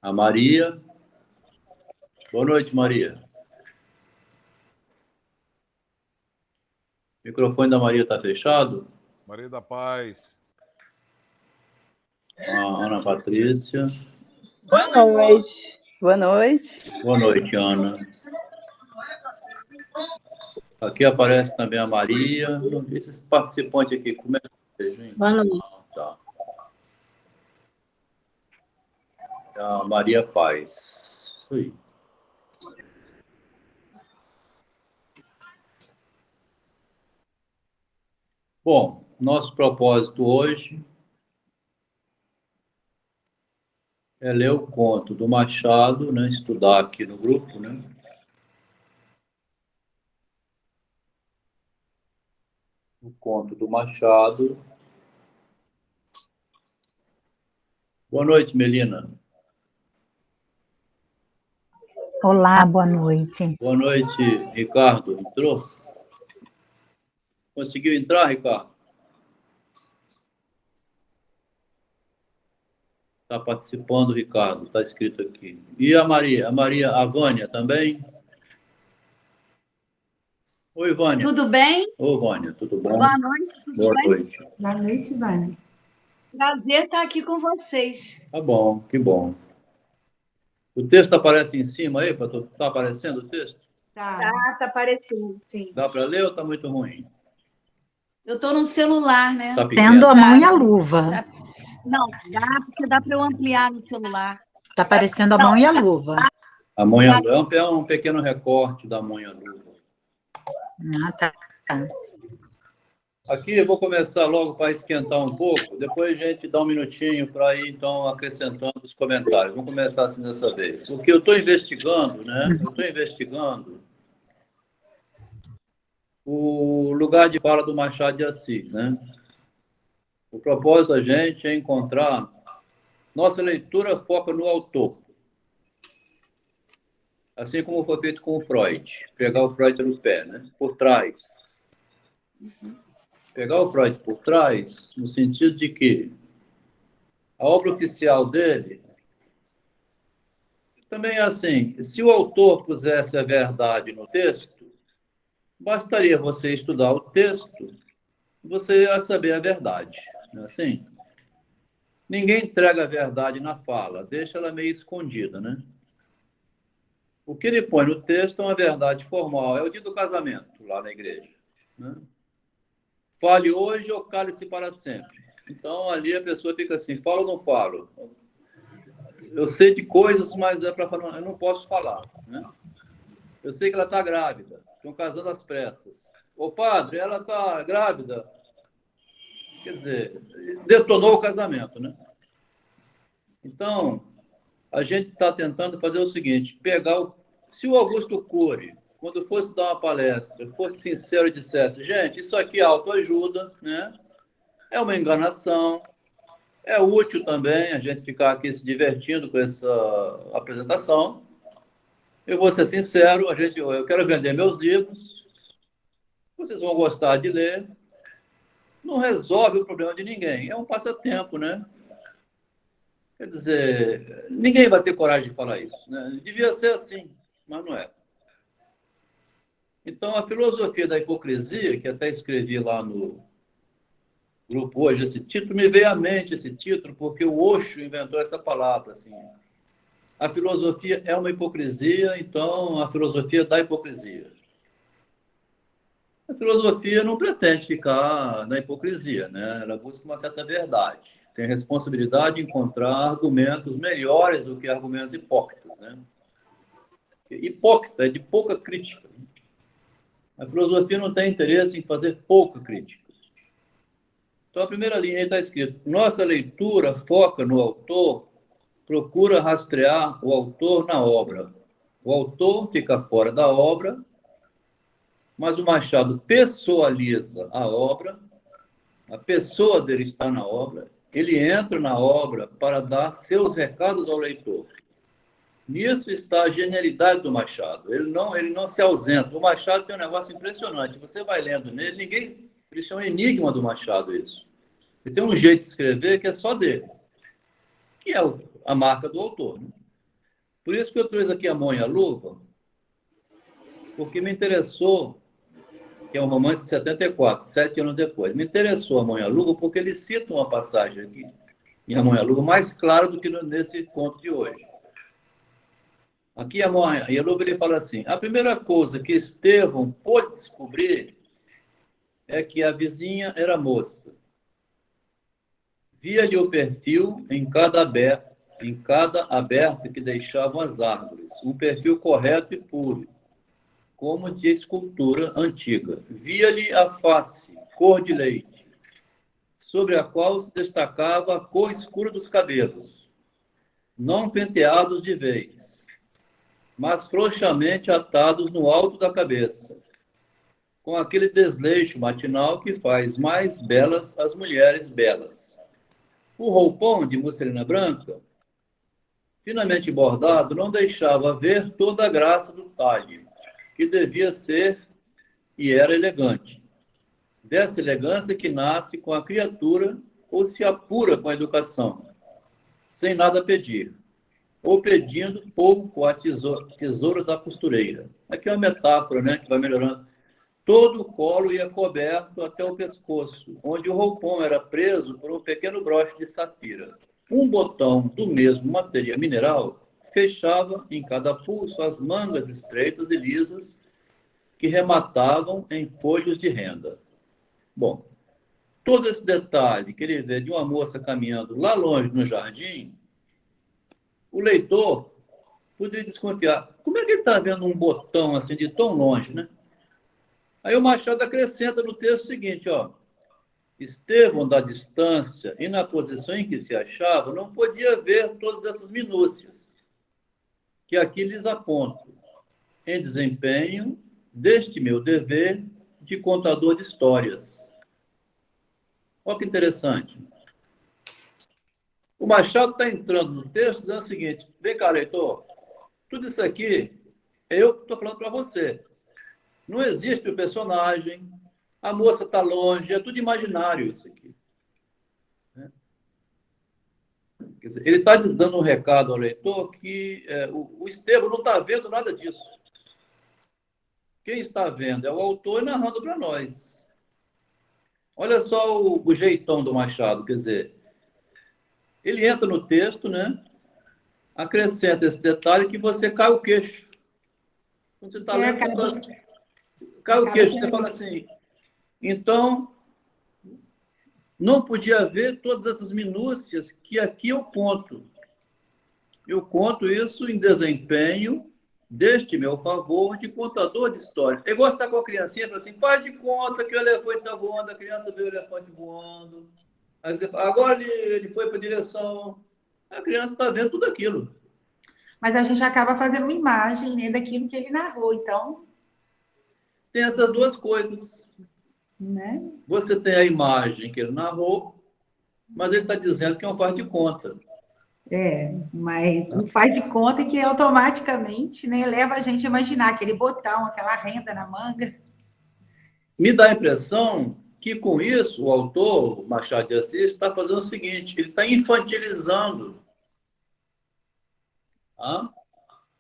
A Maria. Boa noite, Maria. O microfone da Maria está fechado? Maria da Paz. A Ana Patrícia. Boa noite. Boa noite. Boa noite, Ana. Aqui aparece também a Maria. Esses participantes aqui, como é que vocês, hein? Boa noite. Tá. A Maria Paz. Isso aí. Bom, nosso propósito hoje é ler o conto do Machado, né? Estudar aqui no grupo, né? O conto do Machado. Boa noite, Melina. Olá, boa noite. Boa noite, Ricardo. Entrou? Conseguiu entrar, Ricardo? Está participando, Ricardo. Está escrito aqui. E a Maria? A Vânia também? Oi, Vânia. Tudo bem? Oi, Vânia. Tudo bom? Boa noite. Tudo Boa bem? noite. Boa noite, Vânia. Prazer estar aqui com vocês. Tá bom, que bom. O texto aparece em cima aí? Está aparecendo o texto? Tá. Tá aparecendo, sim. Dá para ler ou está muito ruim? Eu estou no celular, né? Está pequeno? Tendo a mão e a luva. Não, dá, porque dá para eu ampliar no celular. Está aparecendo a mão e a luva. A mão e a luva é um pequeno recorte da mão e a luva. Ah, tá. Aqui eu vou começar logo para esquentar um pouco, depois a gente dá um minutinho para ir, então, acrescentando os comentários. Vamos começar assim dessa vez. Porque eu estou investigando, né? Eu estou investigando o lugar de fala do Machado de Assis, né? O propósito da gente é encontrar... Nossa leitura foca no autor. Assim como foi feito com o Freud. Pegar o Freud no pé, né? Por trás. Pegar o Freud por trás, no sentido de que a obra oficial dele também é assim, se o autor pusesse a verdade no texto, bastaria você estudar o texto, você ia saber a verdade, não é assim? Ninguém entrega a verdade na fala, deixa ela meio escondida, né? O que ele põe no texto é uma verdade formal, é o dia do casamento, lá na igreja, né? Fale hoje ou cale-se para sempre. Então, ali a pessoa fica assim, falo ou não falo? Eu sei de coisas, mas é para falar, eu não posso falar, né? Eu sei que ela está grávida, estão casando às pressas. Ô, padre, ela está grávida. Quer dizer, detonou o casamento, né? Então, a gente está tentando fazer o seguinte, se o Augusto Cury, quando fosse dar uma palestra, fosse sincero e dissesse, gente, isso aqui é autoajuda, né? É uma enganação, é útil também a gente ficar aqui se divertindo com essa apresentação. Eu vou ser sincero, eu quero vender meus livros, vocês vão gostar de ler, não resolve o problema de ninguém, é um passatempo, né? Quer dizer, ninguém vai ter coragem de falar isso, né? Devia ser assim, mas não é. Então, a filosofia da hipocrisia, que até escrevi lá no grupo hoje, esse título, me veio à mente esse título, porque o Osho inventou essa palavra, assim. A filosofia é uma hipocrisia, então a filosofia da hipocrisia. A filosofia não pretende ficar na hipocrisia, né? Ela busca uma certa verdade. Tem responsabilidade de encontrar argumentos melhores do que argumentos hipócritas, né? Hipócrita é de pouca crítica. A filosofia não tem interesse em fazer pouca crítica. Então, a primeira linha aí está escrito, nossa leitura foca no autor, procura rastrear o autor na obra. O autor fica fora da obra, mas o Machado pessoaliza a obra, a pessoa dele está na obra, ele entra na obra para dar seus recados ao leitor. Nisso está a genialidade do Machado. Ele não se ausenta. O Machado tem um negócio impressionante. Você vai lendo nele, isso é um enigma do Machado, isso. Ele tem um jeito de escrever que é só dele, que é a marca do autor, né? Por isso que eu trouxe aqui A Mão e a Luva, porque me interessou, que é um romance de 74, 7 anos depois. Me interessou A Mão e a Luva porque ele cita uma passagem aqui, em A Mão e a Luva, mais clara do que nesse conto de hoje. Aqui, A Mão e a Luva, ele fala assim: a primeira coisa que Estevão pôde descobrir é que a vizinha era moça. Via-lhe o perfil em cada aberta que deixavam as árvores, um perfil correto e puro, como de escultura antiga. Via-lhe a face, cor de leite, sobre a qual se destacava a cor escura dos cabelos, não penteados de vez, mas frouxamente atados no alto da cabeça, com aquele desleixo matinal que faz mais belas as mulheres belas. O roupão de musselina branca, finamente bordado, não deixava ver toda a graça do talhe, que devia ser e era elegante. Dessa elegância que nasce com a criatura ou se apura com a educação, sem nada pedir, ou pedindo pouco a tesoura da costureira. Aqui é uma metáfora, né, que vai melhorando. Todo o colo ia coberto até o pescoço, onde o roupão era preso por um pequeno broche de safira. Um botão do mesmo material mineral fechava em cada pulso as mangas estreitas e lisas que rematavam em folhos de renda. Bom, todo esse detalhe que ele vê de uma moça caminhando lá longe no jardim, o leitor poderia desconfiar. Como é que ele está vendo um botão assim de tão longe, né? Aí o Machado acrescenta no texto o seguinte, ó: Estevão, da distância e na posição em que se achava, não podia ver todas essas minúcias que aqui lhes aponto, em desempenho deste meu dever de contador de histórias. Olha que interessante. O Machado está entrando no texto dizendo o seguinte: vem cá, leitor, tudo isso aqui é eu que estou falando para você. Não existe o personagem, a moça está longe, é tudo imaginário isso aqui. Quer dizer, ele está dando um recado ao leitor que o Estevão não está vendo nada disso. Quem está vendo é o autor narrando para nós. Olha só o jeitão do Machado, quer dizer, ele entra no texto, né? Acrescenta esse detalhe que você cai o queixo. Quando você está lendo, você fala assim, cai o queixo, você fala assim, então, não podia ver todas essas minúcias que aqui eu conto. Eu conto isso em desempenho deste meu favor de contador de história. Eu gosto de estar com a criancinha, fala assim, faz de conta que o elefante está voando, a criança vê o elefante voando. Aí você fala, agora ele foi para a direção. A criança está vendo tudo aquilo. Mas a gente acaba fazendo uma imagem, né, daquilo que ele narrou, então, Tem essas duas coisas. né? Você tem a imagem que ele narrou, mas ele está dizendo que é um faz de conta. Mas não faz de conta que automaticamente, né, leva a gente a imaginar aquele botão, aquela renda na manga. Me dá a impressão que, com isso, o autor, Machado de Assis, está fazendo o seguinte, ele está infantilizando. Tá?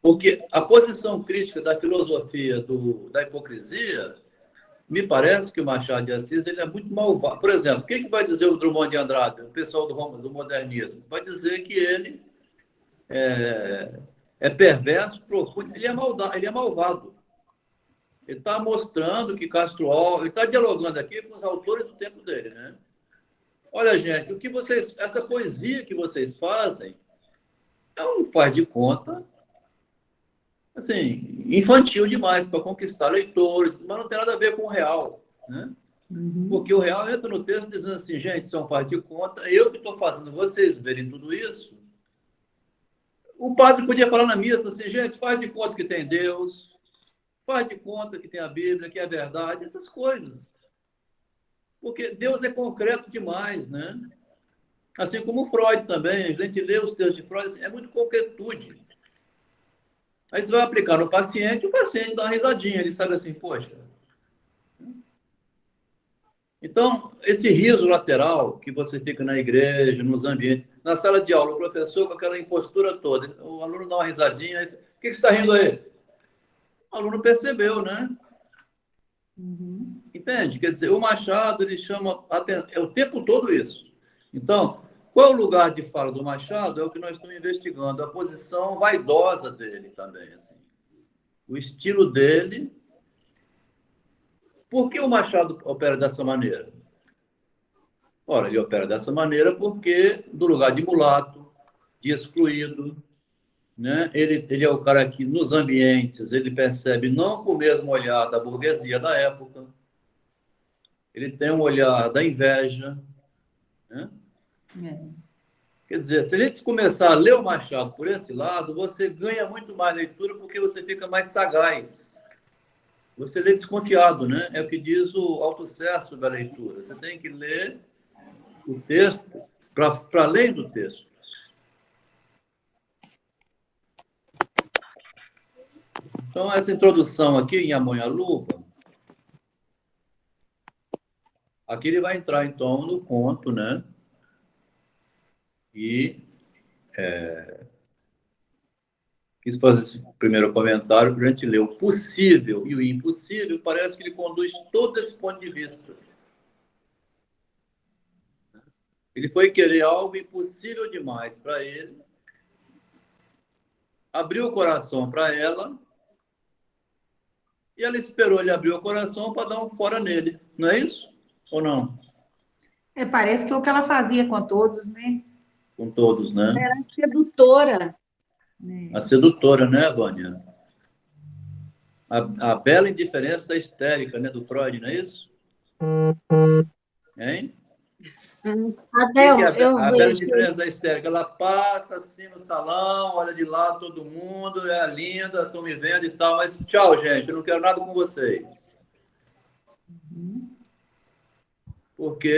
Porque a posição crítica da filosofia da hipocrisia, me parece que o Machado de Assis ele é muito malvado. Por exemplo, o que vai dizer o Drummond de Andrade, o pessoal do modernismo? Vai dizer que ele é perverso, profundo, ele é malvado. Ele está mostrando que Castro ele está dialogando aqui com os autores do tempo dele, né? Olha, gente, essa poesia que vocês fazem é um faz de conta, assim, infantil demais para conquistar leitores, mas não tem nada a ver com o real, né? Porque o real entra no texto dizendo assim, gente, isso é um faz de conta, eu que estou fazendo vocês verem tudo isso. O padre podia falar na missa assim, gente, faz de conta que tem Deus, faz de conta que tem a Bíblia, que é a verdade, essas coisas. Porque Deus é concreto demais, né? Assim como Freud também, a gente lê os textos de Freud, assim, é muito concretude. Aí você vai aplicar no paciente, o paciente dá uma risadinha, ele sabe assim, poxa. Então, esse riso lateral que você fica na igreja, nos ambientes, na sala de aula, o professor com aquela impostura toda, o aluno dá uma risadinha, aí, por que você está rindo aí? O aluno percebeu, né? Entende? Quer dizer, o Machado, ele chama atenção, é o tempo todo isso. Então, qual é o lugar de fala do Machado? É o que nós estamos investigando, a posição vaidosa dele também, assim. O estilo dele. Por que o Machado opera dessa maneira? Ora, ele opera dessa maneira porque, do lugar de mulato, de excluído, né? Ele é o cara que, nos ambientes, ele percebe não com o mesmo olhar da burguesia da época, ele tem um olhar da inveja, né? Quer dizer, se a gente começar a ler o Machado por esse lado, você ganha muito mais leitura porque você fica mais sagaz. Você lê desconfiado, né? É o que diz o Althusser sobre a leitura. Você tem que ler o texto para além do texto. Então, essa introdução aqui em Amonha-Luva, aqui ele vai entrar, então, no conto, né? E quis fazer esse primeiro comentário para a gente ler o possível e o impossível. Parece que ele conduz todo esse ponto de vista. Ele foi querer algo impossível demais para ele, abriu o coração para ela, e ela esperou ele abrir o coração para dar um fora nele. Não é isso? Ou não? Parece que é o que ela fazia com todos, né? Com todos, né? Era sedutora. A sedutora, né, Vânia? A bela indiferença da histérica, né, do Freud, não é isso? Hein? Adelmo, eu A bela vejo. indiferença da histérica, ela passa assim no salão, olha de lado todo mundo, é linda, estão me vendo e tal, mas tchau, gente, eu não quero nada com vocês. Porque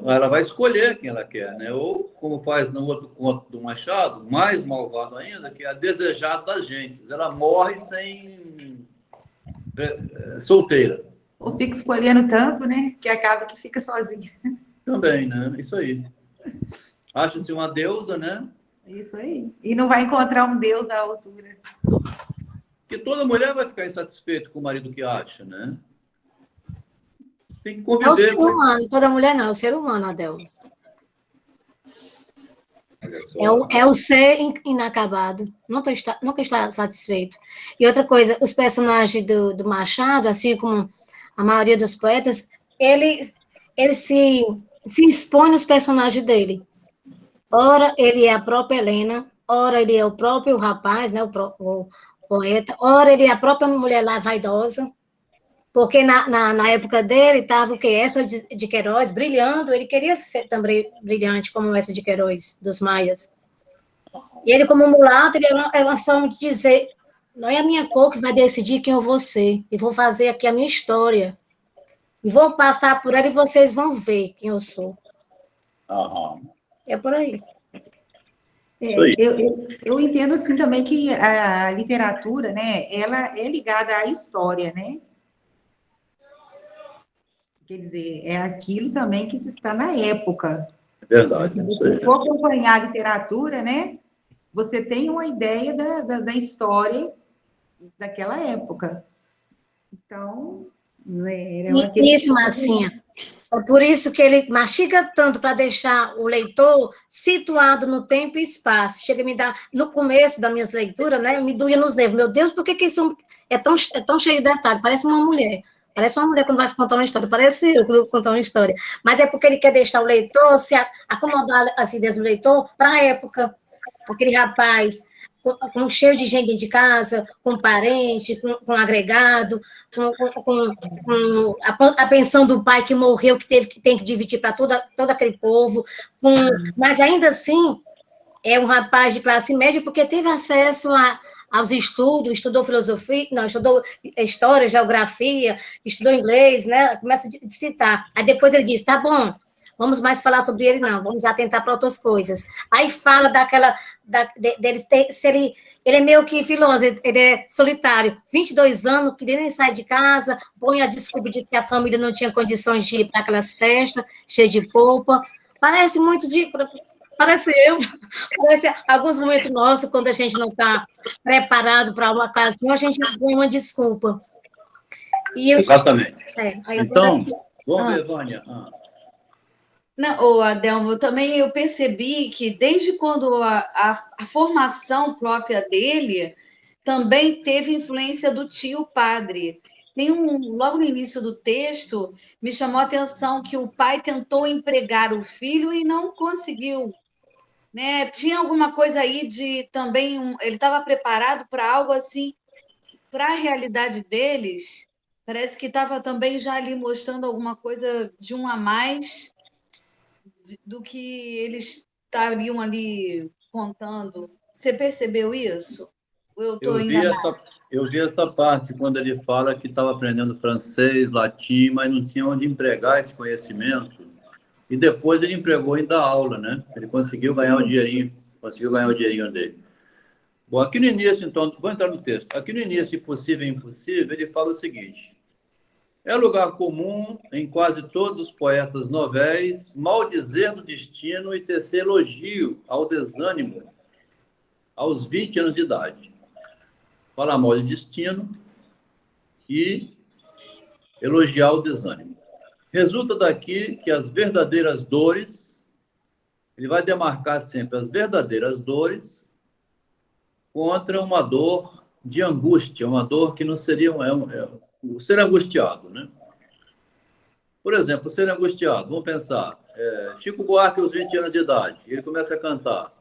ela vai escolher quem ela quer, né? Ou, como faz no outro conto do Machado, mais malvado ainda, que é a desejada das gentes. Ela morre sem solteira. Ou fica escolhendo tanto, né? Que acaba que fica sozinha. Também, né? Isso aí. Acha-se uma deusa, né? Isso aí. E não vai encontrar um Deus à altura. Porque toda mulher vai ficar insatisfeita com o marido que acha, né? Tem que conviver. É o ser humano, toda mulher não, é o ser humano, Adelmo. É o ser inacabado, nunca está satisfeito. E outra coisa, os personagens do Machado, assim como a maioria dos poetas, ele se expõe nos personagens dele. Ora, ele é a própria Helena, ora, ele é o próprio rapaz, né, o poeta, ora, ele é a própria mulher lá vaidosa, porque na época dele estava o quê? Essa de Queiroz brilhando, ele queria ser também brilhante como essa de Queiroz, dos Maias. E ele, como mulato, ele era uma forma de dizer, não é a minha cor que vai decidir quem eu vou ser, e vou fazer aqui a minha história, e vou passar por ela e vocês vão ver quem eu sou. É por aí. Eu entendo assim também que a literatura, né, ela é ligada à história, né? Quer dizer, é aquilo também que se está na época. É verdade. Se você for acompanhar a literatura, né, você tem uma ideia da história daquela época. Então, isso, Marcinha. É por isso que ele mastiga tanto para deixar o leitor situado no tempo e espaço. Chega a me dar, no começo das minhas leituras, né, me doía nos nervos. Meu Deus, por que isso é tão cheio de detalhes? Parece uma mulher. Parece uma mulher quando vai contar uma história, parece eu quando vou contar uma história. Mas é porque ele quer deixar o leitor, se acomodar as ideias do leitor para a época. Aquele rapaz cheio de gente dentro de casa, com parente, com agregado, com a pensão do pai que morreu, que tem que dividir para todo aquele povo. Mas ainda assim, é um rapaz de classe média porque teve acesso aos estudos, estudou filosofia, não, estudou história, geografia, estudou inglês, né? Começa a citar. Aí depois ele diz, tá bom, vamos mais falar sobre ele, não, vamos atentar para outras coisas. Aí fala dele, se ele é meio que filoso, ele é solitário, 22 anos, que nem sai de casa, põe a desculpa de que a família não tinha condições de ir para aquelas festas, cheias de polpa. Parece muito parece alguns momentos nossos, quando a gente não está preparado para uma ocasião, a gente põe uma desculpa. Exatamente. Aí então, vamos ver, Vânia. Não, Adelmo, eu percebi que desde quando a formação própria dele também teve influência do tio padre. Logo no início do texto, me chamou a atenção que o pai tentou empregar o filho e não conseguiu. Né? Tinha alguma coisa aí de também, ele estava preparado para algo assim, para a realidade deles, parece que estava também já ali mostrando alguma coisa de um a mais do que eles estariam ali contando. Você percebeu isso? Eu vi essa parte quando ele fala que estava aprendendo francês, latim, mas não tinha onde empregar esse conhecimento. E depois ele empregou em dar aula, né? Ele conseguiu ganhar o dinheirinho dele. Bom, aqui no início, então, vou entrar no texto. Aqui no início, Impossível e Impossível, ele fala o seguinte: é lugar comum em quase todos os poetas novéis maldizer do destino e tecer elogio ao desânimo aos 20 anos de idade. Falar mal de destino e elogiar o desânimo. Resulta daqui que as verdadeiras dores, ele vai demarcar sempre as verdadeiras dores contra uma dor de angústia, uma dor que não seria o ser angustiado, né? Por exemplo, o ser angustiado, vamos pensar, Chico Buarque aos 20 anos de idade, ele começa a cantar: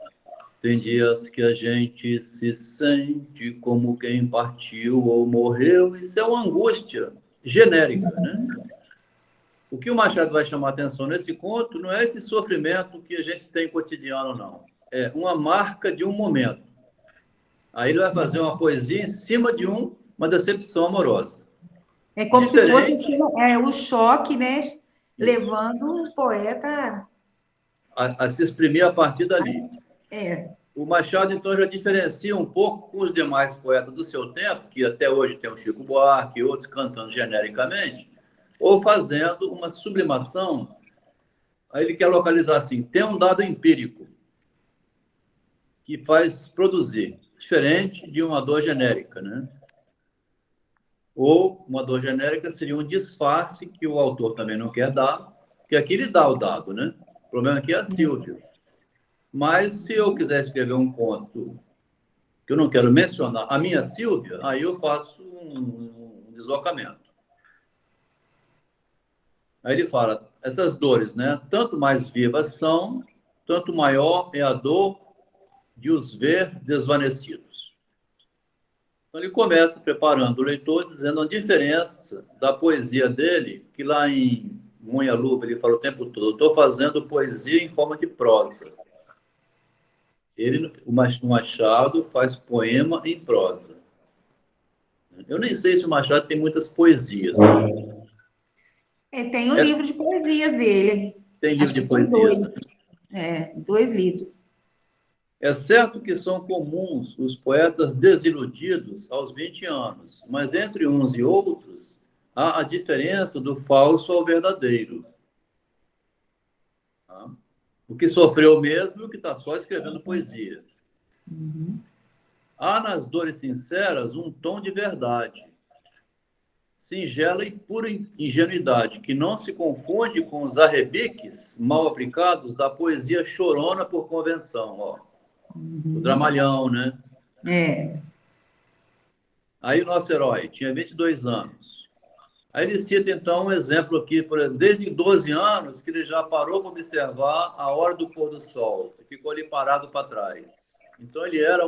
tem dias que a gente se sente como quem partiu ou morreu. Isso é uma angústia genérica, né? O que o Machado vai chamar a atenção nesse conto não é esse sofrimento que a gente tem cotidiano, não. É uma marca de um momento. Aí ele vai fazer uma poesia em cima de uma decepção amorosa. É como se fosse o choque, né? Levando o poeta a se exprimir a partir dali. O Machado, então, já diferencia um pouco com os demais poetas do seu tempo, que até hoje tem o Chico Buarque e outros cantando genericamente, ou fazendo uma sublimação. Aí ele quer localizar assim: tem um dado empírico que faz produzir, diferente de uma dor genérica, né? Ou uma dor genérica seria um disfarce que o autor também não quer dar, que aqui ele dá o dado, né? O problema aqui é a Sílvia. Mas se eu quiser escrever um conto que eu não quero mencionar a minha Sílvia, aí eu faço um deslocamento. Aí ele fala, essas dores, né? Tanto mais vivas são, tanto maior é a dor de os ver desvanecidos. Então ele começa preparando o leitor, dizendo a diferença da poesia dele, que lá em Munha Luva ele fala o tempo todo: eu estou fazendo poesia em forma de prosa. O Machado faz poema em prosa. Eu nem sei se o Machado tem muitas poesias. Tem um livro de poesias dele. Tem livro de poesias. 2 livros. É certo que são comuns os poetas desiludidos aos 20 anos, mas entre uns e outros há a diferença do falso ao verdadeiro. Tá? O que sofreu mesmo e o que está só escrevendo poesia. Há nas dores sinceras um tom de verdade, singela e pura ingenuidade, que não se confunde com os arrebiques mal aplicados da poesia chorona por convenção, ó. O dramalhão, né? Aí o nosso herói tinha 22 anos. Aí ele cita, então, um exemplo aqui, por exemplo, desde 12 anos, que ele já parou para observar a hora do pôr do sol. E ficou ali parado para trás. Então, ele era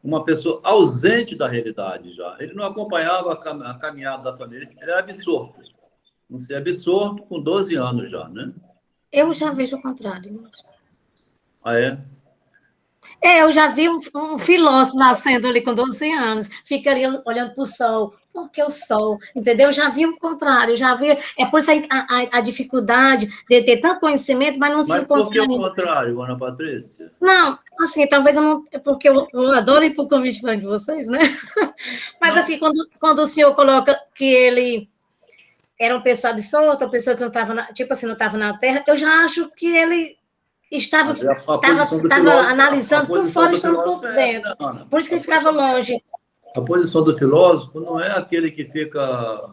uma pessoa ausente da realidade já. Ele não acompanhava a caminhada da família. Ele era absorto. Não ser absorto com 12 anos já, né? Eu já vejo o contrário mesmo. Ah, é? Eu já vi um filósofo nascendo ali com 12 anos, fica ali olhando para o sol, porque o sol, entendeu? Eu já vi o contrário, já vi, é por isso a dificuldade de ter tanto conhecimento, mas não se Mas por que encontrar. o contrário, Ana Patrícia? Não, assim, talvez eu não, porque eu adoro ir para o convite franco de vocês, né? Mas Não. assim, quando o senhor coloca que ele era uma pessoa absorta, uma pessoa que não estava, tipo assim, não estava na Terra, eu já acho que ele estava analisando por fora, estando por dentro. Por isso que ele ficava longe. A posição do filósofo não é aquele que fica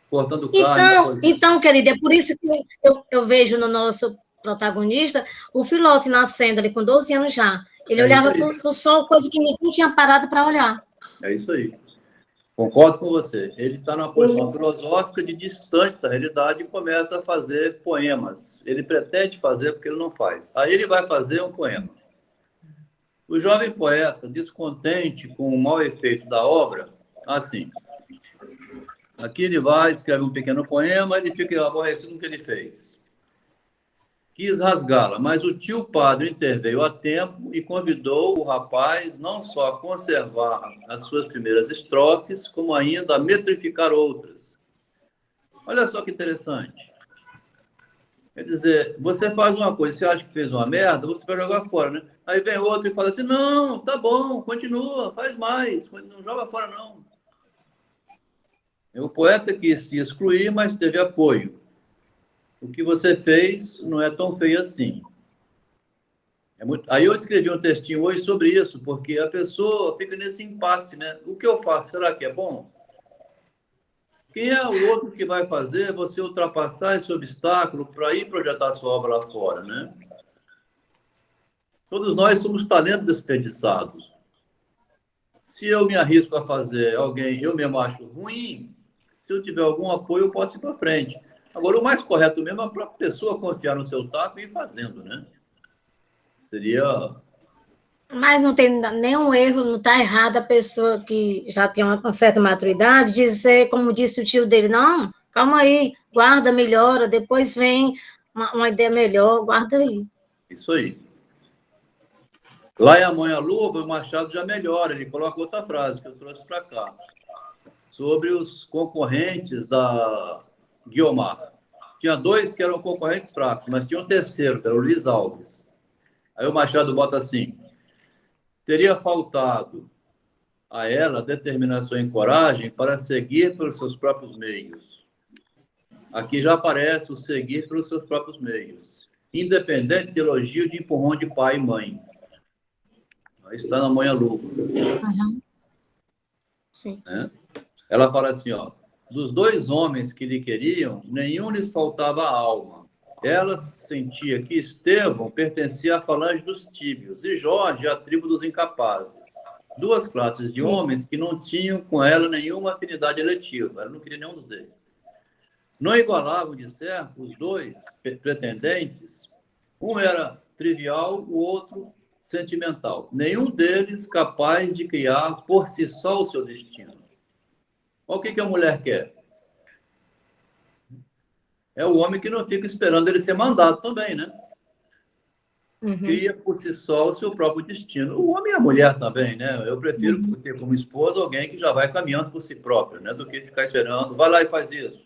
cortando carne. Então, querida, é por isso que eu vejo no nosso protagonista o filósofo nascendo ali com 12 anos já. Ele olhava para o sol, coisa que ninguém tinha parado para olhar. É isso aí. Concordo com você. Ele está numa posição filosófica de distante da realidade e começa a fazer poemas. Ele pretende fazer porque ele não faz. Aí ele vai fazer um poema. O jovem poeta, descontente com o mau efeito da obra, assim, aqui ele vai, escreve um pequeno poema, ele fica aborrecido com o que ele fez. Quis rasgá-la, mas o tio padre interveio a tempo e convidou o rapaz não só a conservar as suas primeiras estrofes, como ainda a metrificar outras. Olha só que interessante. Quer dizer, você faz uma coisa, você acha que fez uma merda, você vai jogar fora, né? Aí vem outro e fala assim, não, tá bom, continua, faz mais, não joga fora, não. O poeta quis se excluir, mas teve apoio. O que você fez não é tão feio assim. Aí eu escrevi um textinho hoje sobre isso, porque a pessoa fica nesse impasse, né? O que eu faço, será que é bom? Quem é o outro que vai fazer você ultrapassar esse obstáculo para ir projetar sua obra lá fora, né? Todos nós somos talentos desperdiçados. Se eu me arrisco a fazer alguém, eu mesmo acho ruim, se eu tiver algum apoio, eu posso ir para frente. Agora, o mais correto mesmo é a própria pessoa confiar no seu taco e ir fazendo, né? Seria... Mas não tem nenhum erro, não está errado a pessoa que já tem uma certa maturidade dizer, como disse o tio dele, não, calma aí, guarda, melhora, depois vem uma ideia melhor, guarda aí. Isso aí. Lá em A Mãe à Luva, o Machado já melhora, ele coloca outra frase que eu trouxe para cá, sobre os concorrentes da Guiomar. Tinha dois que eram concorrentes fracos, mas tinha um terceiro, que era o Luiz Alves. Aí o Machado bota assim, teria faltado a ela determinação e coragem para seguir pelos seus próprios meios. Aqui já aparece o seguir pelos seus próprios meios. Independente de elogio de empurrão de pai e mãe. Aí está na Mãe à Luva. Uhum. Sim. Né? Ela fala assim, ó, dos dois homens que lhe queriam, nenhum lhes faltava a alma. Ela sentia que Estevão pertencia à falange dos tíbios e Jorge à tribo dos incapazes. Duas classes de homens que não tinham com ela nenhuma afinidade eletiva. Ela não queria nenhum dos dois. Não igualavam, de certo, os dois pretendentes. Um era trivial, o outro sentimental. Nenhum deles capaz de criar por si só o seu destino. Olha o que a mulher quer. É o homem que não fica esperando ele ser mandado também, né? Uhum. Cria por si só o seu próprio destino. O homem e a mulher também, né? Eu prefiro ter como esposa alguém que já vai caminhando por si próprio, né? Do que ficar esperando, vai lá e faz isso.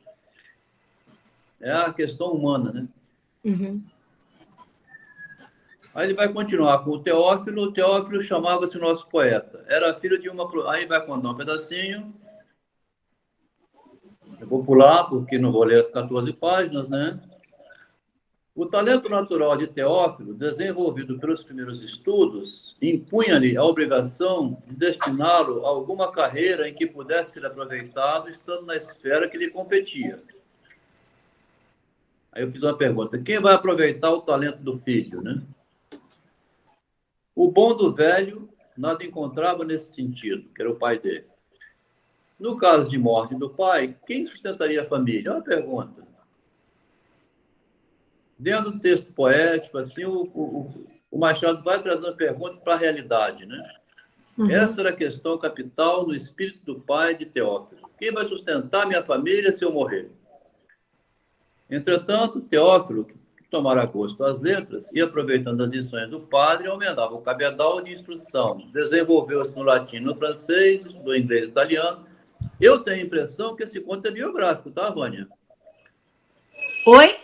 É a questão humana, né? Uhum. Aí ele vai continuar com o Teófilo. O Teófilo chamava-se o nosso poeta. Era filho de uma... Aí vai contar um pedacinho. Eu vou pular, porque não vou ler as 14 páginas, né? O talento natural de Teófilo, desenvolvido pelos primeiros estudos, impunha-lhe a obrigação de destiná-lo a alguma carreira em que pudesse ser aproveitado, estando na esfera que lhe competia. Aí eu fiz uma pergunta. Quem vai aproveitar o talento do filho, né? O bom do velho nada encontrava nesse sentido, que era o pai dele. No caso de morte do pai, quem sustentaria a família? É uma pergunta. Dentro do texto poético, assim, o Machado vai trazendo perguntas para a realidade, né? Uhum. Essa era a questão capital no espírito do pai de Teófilo. Quem vai sustentar minha família se eu morrer? Entretanto, Teófilo, que tomara gosto às letras, e aproveitando as lições do padre, aumentava o cabedal de instrução. Desenvolveu-se no latim e no francês, estudou inglês e italiano, Eu tenho a impressão que esse conto é biográfico, tá, Vânia? Oi?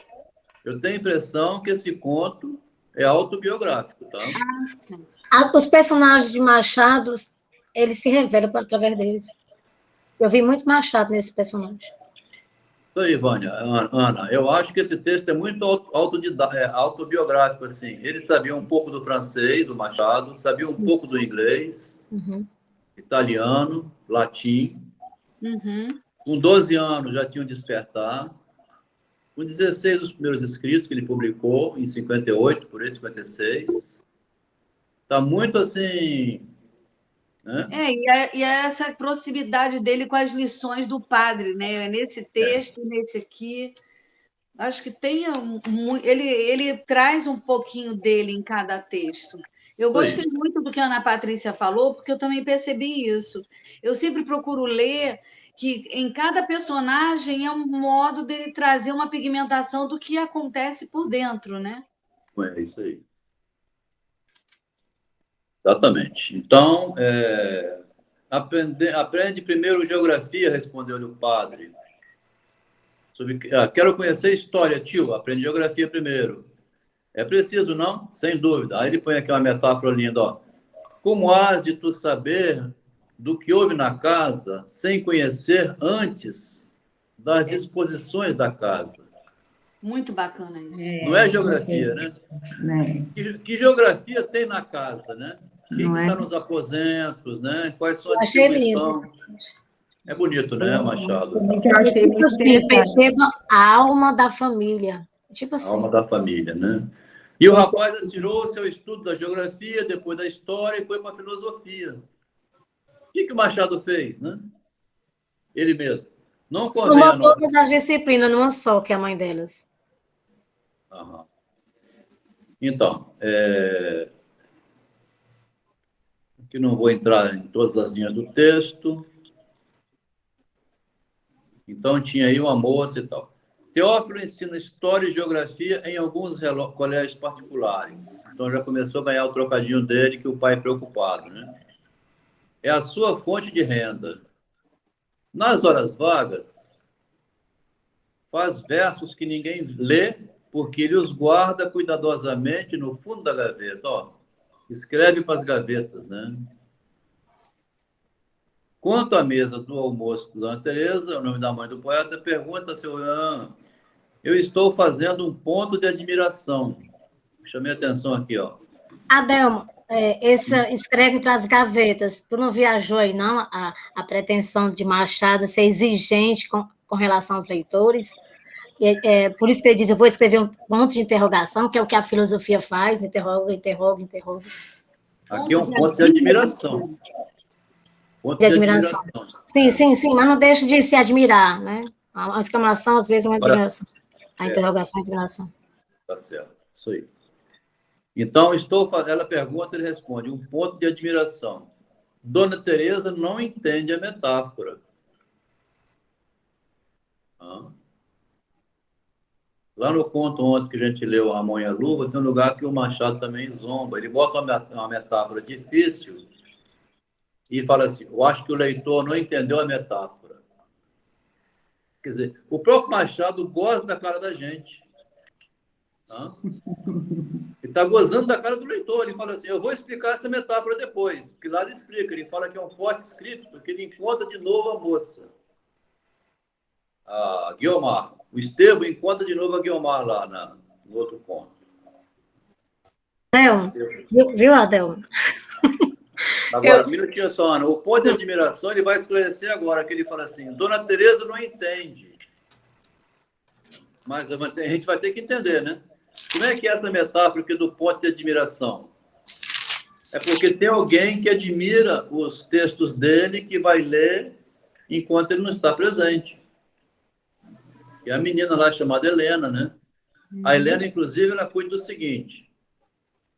Eu tenho a impressão que esse conto é autobiográfico, tá? Os personagens de Machado, eles se revelam através deles. Eu vi muito Machado nesse personagem. Isso aí, Vânia. Ana, eu acho que esse texto é muito autobiográfico, assim. Ele sabia um pouco do francês, do Machado, sabia um pouco do inglês, italiano, latim. Com 12 anos já tinha um Despertar. Com 16, os primeiros escritos que ele publicou, em 58, por aí, 56. Está muito assim... Né? E essa proximidade dele com as lições do padre, né? Nesse texto, nesse aqui. Acho que tem ele traz um pouquinho dele em cada texto. Eu gostei muito do que a Ana Patrícia falou, porque eu também percebi isso. Eu sempre procuro ler que em cada personagem é um modo dele trazer uma pigmentação do que acontece por dentro, né? É isso aí. Exatamente. Então, aprende primeiro geografia, respondeu-lhe o padre. Quero conhecer história, tio. Aprende geografia primeiro. É preciso, não? Sem dúvida. Aí ele põe aqui uma metáfora linda, ó. Como has de tu saber do que houve na casa sem conhecer antes das disposições da casa? Muito bacana isso. Não é geografia, né? Que geografia tem na casa, né? Quem está nos aposentos, né? Quais são as distribuições? É bonito, né, Machado? Tipo assim, perceba a alma da família. Tipo assim. A alma da família, né? E o rapaz tirou o seu estudo da geografia, depois da história, e foi para a filosofia. O que o Machado fez, né? Ele mesmo. Não somou todas as disciplinas numa só, que é a mãe delas. Então, aqui não vou entrar em todas as linhas do texto. Então, tinha aí uma moça e tal. Teófilo ensina história e geografia em alguns colégios particulares. Então, já começou a ganhar o trocadinho dele, que o pai é preocupado, né? É a sua fonte de renda. Nas horas vagas, faz versos que ninguém lê, porque ele os guarda cuidadosamente no fundo da gaveta. Ó, escreve para as gavetas, né? Quanto à mesa do almoço de Dona Teresa, o nome da mãe do poeta, pergunta se eu estou fazendo um ponto de admiração. Chamei a atenção aqui, ó. Adelmo, escreve para as gavetas. Tu não viajou aí, não? A pretensão de Machado ser exigente com relação aos leitores. Por isso que ele diz, eu vou escrever um ponto de interrogação, que é o que a filosofia faz, interroga. Aqui é um ponto de admiração. De admiração. Sim, mas não deixa de se admirar, né? A exclamação, às vezes, é uma admiração. A interrogação é admiração. Tá certo, isso aí. Então, ela pergunta, ele responde, um ponto de admiração. Dona Teresa não entende a metáfora. Lá no conto ontem que a gente leu A Mão e a Luva, tem um lugar que o Machado também zomba. Ele bota uma metáfora difícil e fala assim, eu acho que o leitor não entendeu a metáfora. Quer dizer, o próprio Machado goza da cara da gente. Ele está gozando da cara do leitor. Ele fala assim, eu vou explicar essa metáfora depois. Porque lá ele explica, ele fala que é um pós-scripto, que ele encontra de novo a moça. A Guiomar. O Estevão encontra de novo a Guiomar lá no outro conto. Adelmo, viu, Adelmo? Agora, um minutinho só, Ana. O ponto de admiração ele vai esclarecer agora, que ele fala assim, Dona Teresa não entende. Mas a gente vai ter que entender, né? Como é que é essa metáfora aqui do ponto de admiração? É porque tem alguém que admira os textos dele, que vai ler enquanto ele não está presente. E a menina lá chamada Helena, né? A Helena, inclusive, ela cuida do seguinte.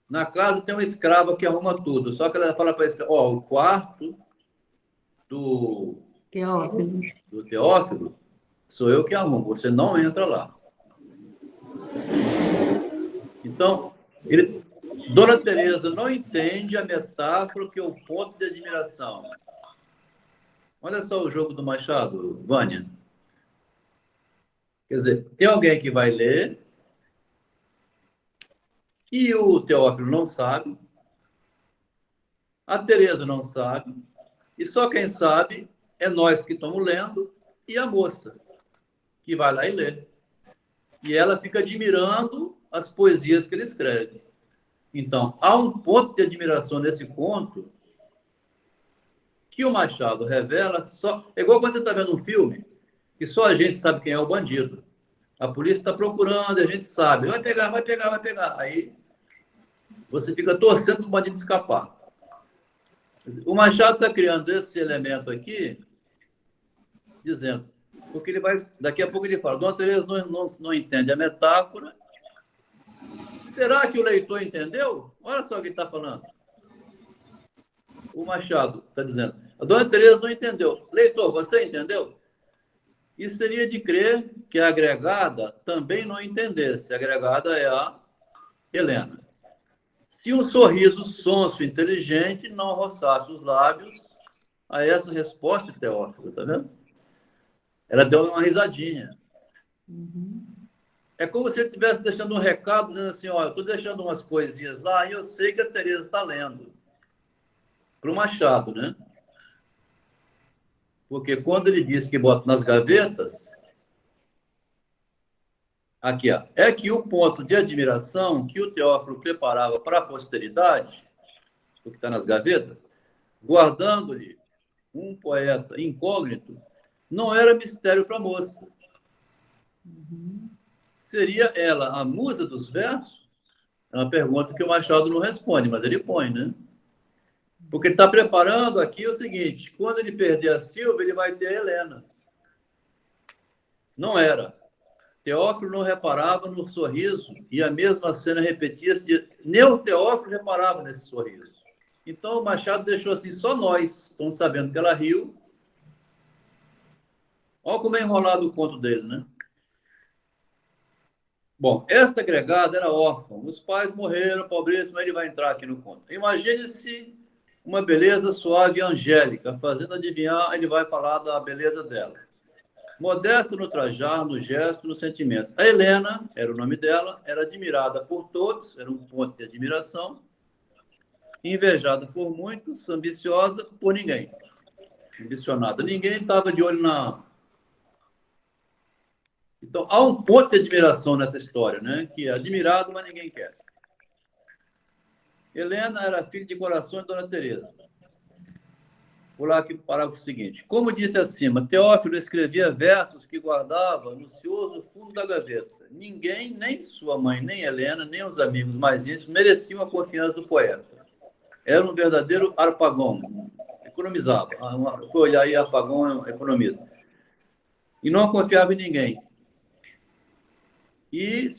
Na casa tem uma escrava que arruma tudo. Só que ela fala para a escrava, o quarto do Teófilo sou eu que arrumo. Você não entra lá. Então, Dona Teresa não entende a metáfora que é o ponto de admiração. Olha só o jogo do Machado, Vânia. Quer dizer, tem alguém que vai ler e o Teófilo não sabe, a Tereza não sabe, e só quem sabe é nós que estamos lendo e a moça, que vai lá e lê. E ela fica admirando as poesias que ele escreve. Então, há um ponto de admiração nesse conto que o Machado revela só... É igual quando você está vendo um filme que só a gente sabe quem é o bandido. A polícia está procurando, a gente sabe. Vai pegar, vai pegar, vai pegar. Aí você fica torcendo para o bandido escapar. O Machado está criando esse elemento aqui, dizendo... Porque ele vai... Daqui a pouco ele fala, Dona Teresa não entende a metáfora. Será que o leitor entendeu? Olha só o que ele está falando. O Machado está dizendo, a Dona Teresa não entendeu. Leitor, você entendeu? Isso seria de crer que a agregada também não entendesse. A agregada é a Helena. Se um sorriso sonso, inteligente, não roçasse os lábios a essa resposta de Teófilo, tá vendo? Ela deu uma risadinha. É como se ele estivesse deixando um recado, dizendo assim, olha, eu estou deixando umas poesias lá e eu sei que a Teresa está lendo. Para o Machado, né? Porque quando ele diz que bota nas gavetas, aqui, ó, é que o ponto de admiração que o Teófilo preparava para a posteridade, o que está nas gavetas, guardando-lhe um poeta incógnito, não era mistério para a moça. Seria ela a musa dos versos? É uma pergunta que o Machado não responde, mas ele põe, né? Porque ele está preparando aqui o seguinte, quando ele perder a Silvia, ele vai ter a Helena. Não era. Teófilo não reparava no sorriso e a mesma cena repetia-se. Nem o Teófilo reparava nesse sorriso. Então o Machado deixou assim, só nós estamos sabendo que ela riu. Olha como é enrolado o conto dele, né? Bom, esta agregada era órfã. Os pais morreram, pobríssima, ele vai entrar aqui no conto. Imagine-se uma beleza suave e angélica, fazendo adivinhar, ele vai falar da beleza dela. Modesto no trajar, no gesto, nos sentimentos. A Helena, era o nome dela, era admirada por todos, era um ponto de admiração, invejada por muitos, ambiciosa por ninguém. Ambicionada. Ninguém estava de olho na... Então, há um ponto de admiração nessa história, né? Que é admirado, mas ninguém quer. Helena era filha de coração de Dona Teresa. Vou lá aqui para o parágrafo seguinte. Como disse acima, Teófilo escrevia versos que guardava no cioso fundo da gaveta. Ninguém, nem sua mãe, nem Helena, nem os amigos mais íntimos, mereciam a confiança do poeta. Era um verdadeiro arpagão. Economizava. Foi olhar aí, arpagão economiza. E não confiava em ninguém. E,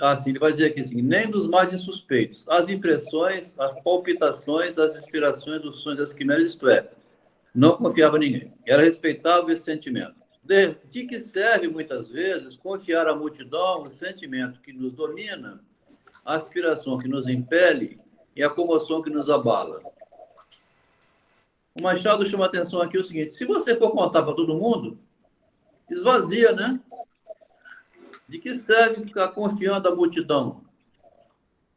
assim, ele vai dizer aqui assim, nem dos mais insuspeitos. As impressões, as palpitações, as inspirações, os sonhos, as quimeras, isto é, não confiava em ninguém. Era respeitável esse sentimento. De que serve, muitas vezes, confiar à multidão o sentimento que nos domina, a aspiração que nos impele e a comoção que nos abala. O Machado chama a atenção aqui o seguinte, se você for contar para todo mundo, esvazia, né? De que serve ficar confiando à multidão?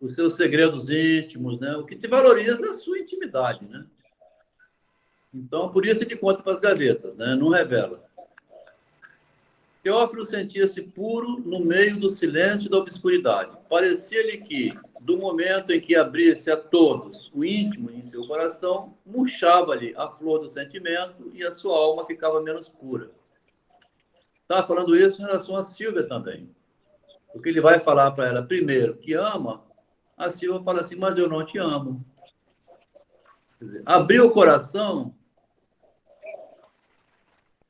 Os seus segredos íntimos, né? O que te valoriza é a sua intimidade, né? Então, por isso ele conta para as gavetas, né? Não revela. Teófilo sentia-se puro no meio do silêncio e da obscuridade. Parecia-lhe que, do momento em que abria-se a todos o íntimo em seu coração, murchava-lhe a flor do sentimento e a sua alma ficava menos pura. Está falando isso em relação a Silvia também. Porque ele vai falar para ela, primeiro, que ama, a Silvia fala assim, mas eu não te amo. Quer dizer, abrir o coração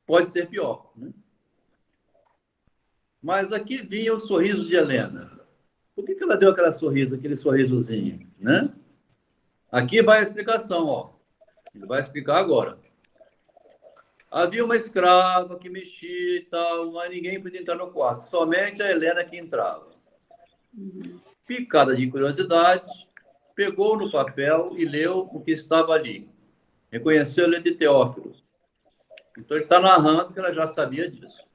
pode ser pior, né? Mas aqui vinha o sorriso de Helena. Por que ela deu aquele sorrisozinho, né? Aqui vai a explicação, ó. Ele vai explicar agora. Havia uma escrava que mexia e tal, mas ninguém podia entrar no quarto. Somente a Helena que entrava. Picada de curiosidade, pegou no papel e leu o que estava ali. Reconheceu a letra de Teófilo. Então, ele está narrando que ela já sabia disso.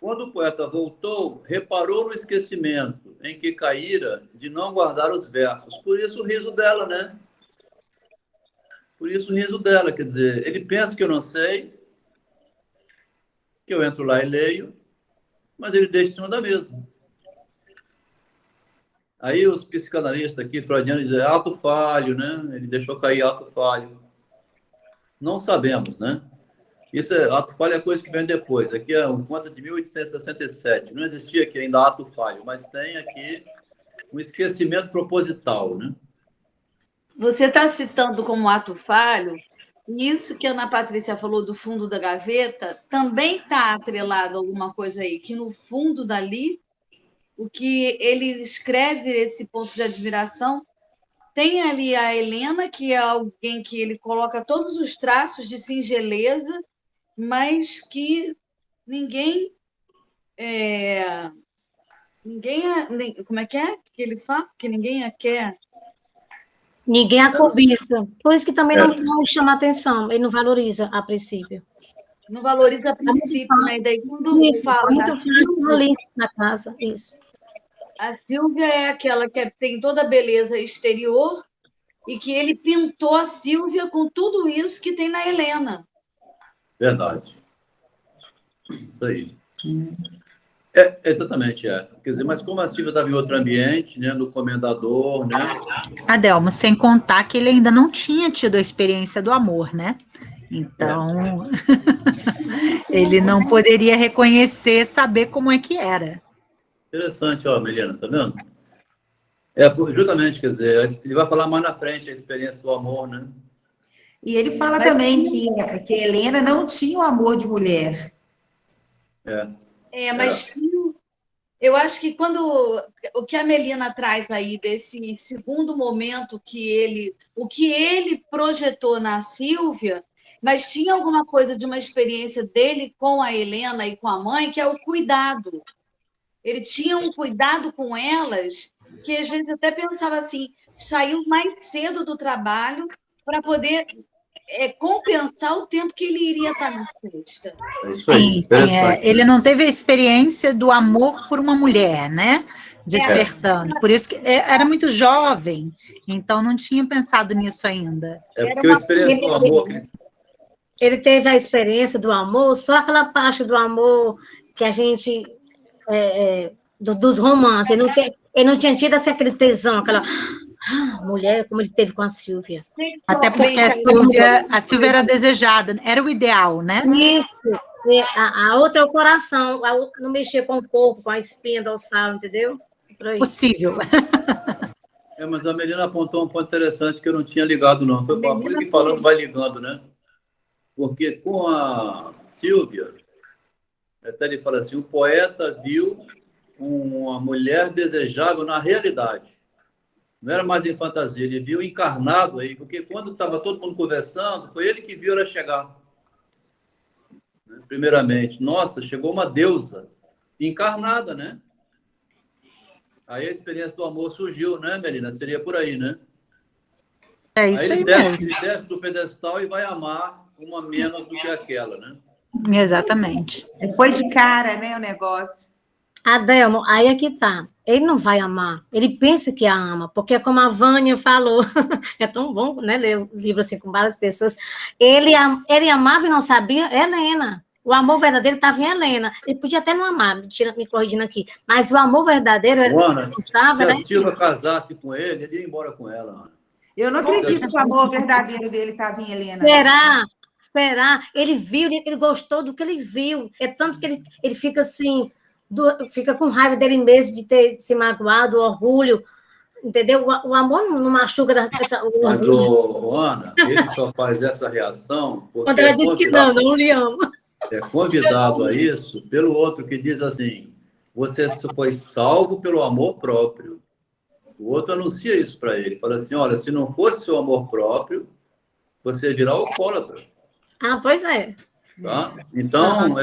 Quando o poeta voltou, reparou no esquecimento em que caíra de não guardar os versos. Por isso o riso dela, né? Por isso o riso dela, quer dizer, ele pensa que eu não sei, que eu entro lá e leio, mas ele deixa em cima da mesa. Aí os psicanalistas aqui, freudianos, dizem ato falho, né? Ele deixou cair ato falho. Não sabemos, né? Isso ato falho é coisa que vem depois. Aqui é um conto de 1867. Não existia aqui ainda ato falho, mas tem aqui um esquecimento proposital, né? Você está citando como ato falho, e isso que a Ana Patrícia falou do fundo da gaveta, também está atrelado a alguma coisa aí, que no fundo dali, o que ele escreve, esse ponto de admiração, tem ali a Helena, que é alguém que ele coloca todos os traços de singeleza, mas que ninguém como é que ele fala? Que ninguém a quer. Ninguém a cobiça. Por isso que também não chama atenção, ele não valoriza a princípio. Não valoriza a princípio, né? E daí quando Isso, fala muito da fácil Sílvia, ali na casa, isso. a Sílvia é aquela que tem toda a beleza exterior e que ele pintou a Sílvia com tudo isso que tem na Helena. Verdade. Isso aí. Exatamente, Quer dizer, mas como a Silvia estava em outro ambiente, né, no comendador, né? Adelmo, sem contar que ele ainda não tinha tido a experiência do amor, né? Então, ele não poderia reconhecer, saber como é que era. Interessante, ó, Melina, tá vendo? Justamente, quer dizer, ele vai falar mais na frente a experiência do amor, né? E ele fala também que Helena não tinha o amor de mulher. Mas eu acho que o que a Melina traz aí desse segundo momento o que ele projetou na Sílvia, mas tinha alguma coisa de uma experiência dele com a Helena e com a mãe, que é o cuidado. Ele tinha um cuidado com elas, que às vezes até pensava assim, saiu mais cedo do trabalho para poder compensar o tempo que ele iria estar na festa. Sim, ele não teve a experiência do amor por uma mulher, né? Despertando. Por isso que era muito jovem, então não tinha pensado nisso ainda. Porque a experiência do amor... Ele teve a experiência do amor, só aquela parte do amor que a gente... dos romances. Ele não tinha tido aquele tesão, aquela... mulher, como ele teve com a Sílvia. Até porque a Sílvia era desejada, era o ideal, né? Isso. A outra é o coração, a outra não mexer com o corpo, com a espinha dorsal, entendeu? Possível. Mas a Melina apontou um ponto interessante que eu não tinha ligado, não. Foi por isso que falando vai ligando, né? Porque com a Sílvia, até ele fala assim, o poeta viu uma mulher desejável na realidade. Não era mais em fantasia, ele viu encarnado aí, porque quando estava todo mundo conversando, foi ele que viu ela chegar. Primeiramente, nossa, chegou uma deusa encarnada, né? Aí a experiência do amor surgiu, né, Melina? Seria por aí, né? É isso aí mesmo. Ele desce do pedestal e vai amar uma menos do que aquela, né? Exatamente. Depois de cara, né, o negócio. Adelmo, aí é que tá. Ele não vai amar, ele pensa que a ama, porque como a Vânia falou, é tão bom, né, ler o livro assim com várias pessoas, ele amava e não sabia Helena. O amor verdadeiro estava em Helena. Ele podia até não amar, me corrigindo aqui, mas o amor verdadeiro ele não estava, se né? a Silvia casasse com ele ia embora com ela, Ana. Eu não acredito que o amor verdadeiro dele estava em Helena. Será? Ele viu, ele gostou do que ele viu. É tanto que ele fica assim, fica com raiva dele mesmo de ter se magoado, o orgulho, entendeu? O amor não machuca o orgulho. Mas, Ana, ele só faz essa reação porque quando ela diz que não lhe ama. É convidado a isso pelo outro que diz assim, você foi salvo pelo amor próprio. O outro anuncia isso para ele, fala assim, olha, se não fosse seu amor próprio, você virá alcoólatra. Pois é. Tá? Então,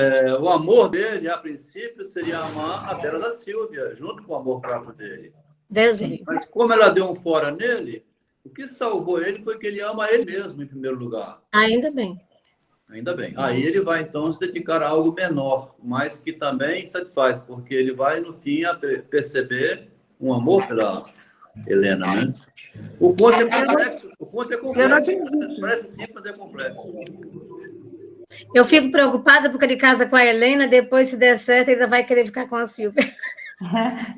o amor dele, a princípio, seria amar a Bela da Sílvia, junto com o amor próprio dele. Deus. Mas como ela deu um fora nele, o que salvou ele foi que ele ama ele mesmo, em primeiro lugar. Ainda bem. Ainda bem. Aí ele vai, então, se dedicar a algo menor, mas que também satisfaz, porque ele vai, no fim, perceber um amor pela Helena, né? O conto é complexo. O conto é complexo. Parece simples, mas é complexo. Eu fico preocupada porque ele casa com a Helena, depois, se der certo, ele ainda vai querer ficar com a Silvia.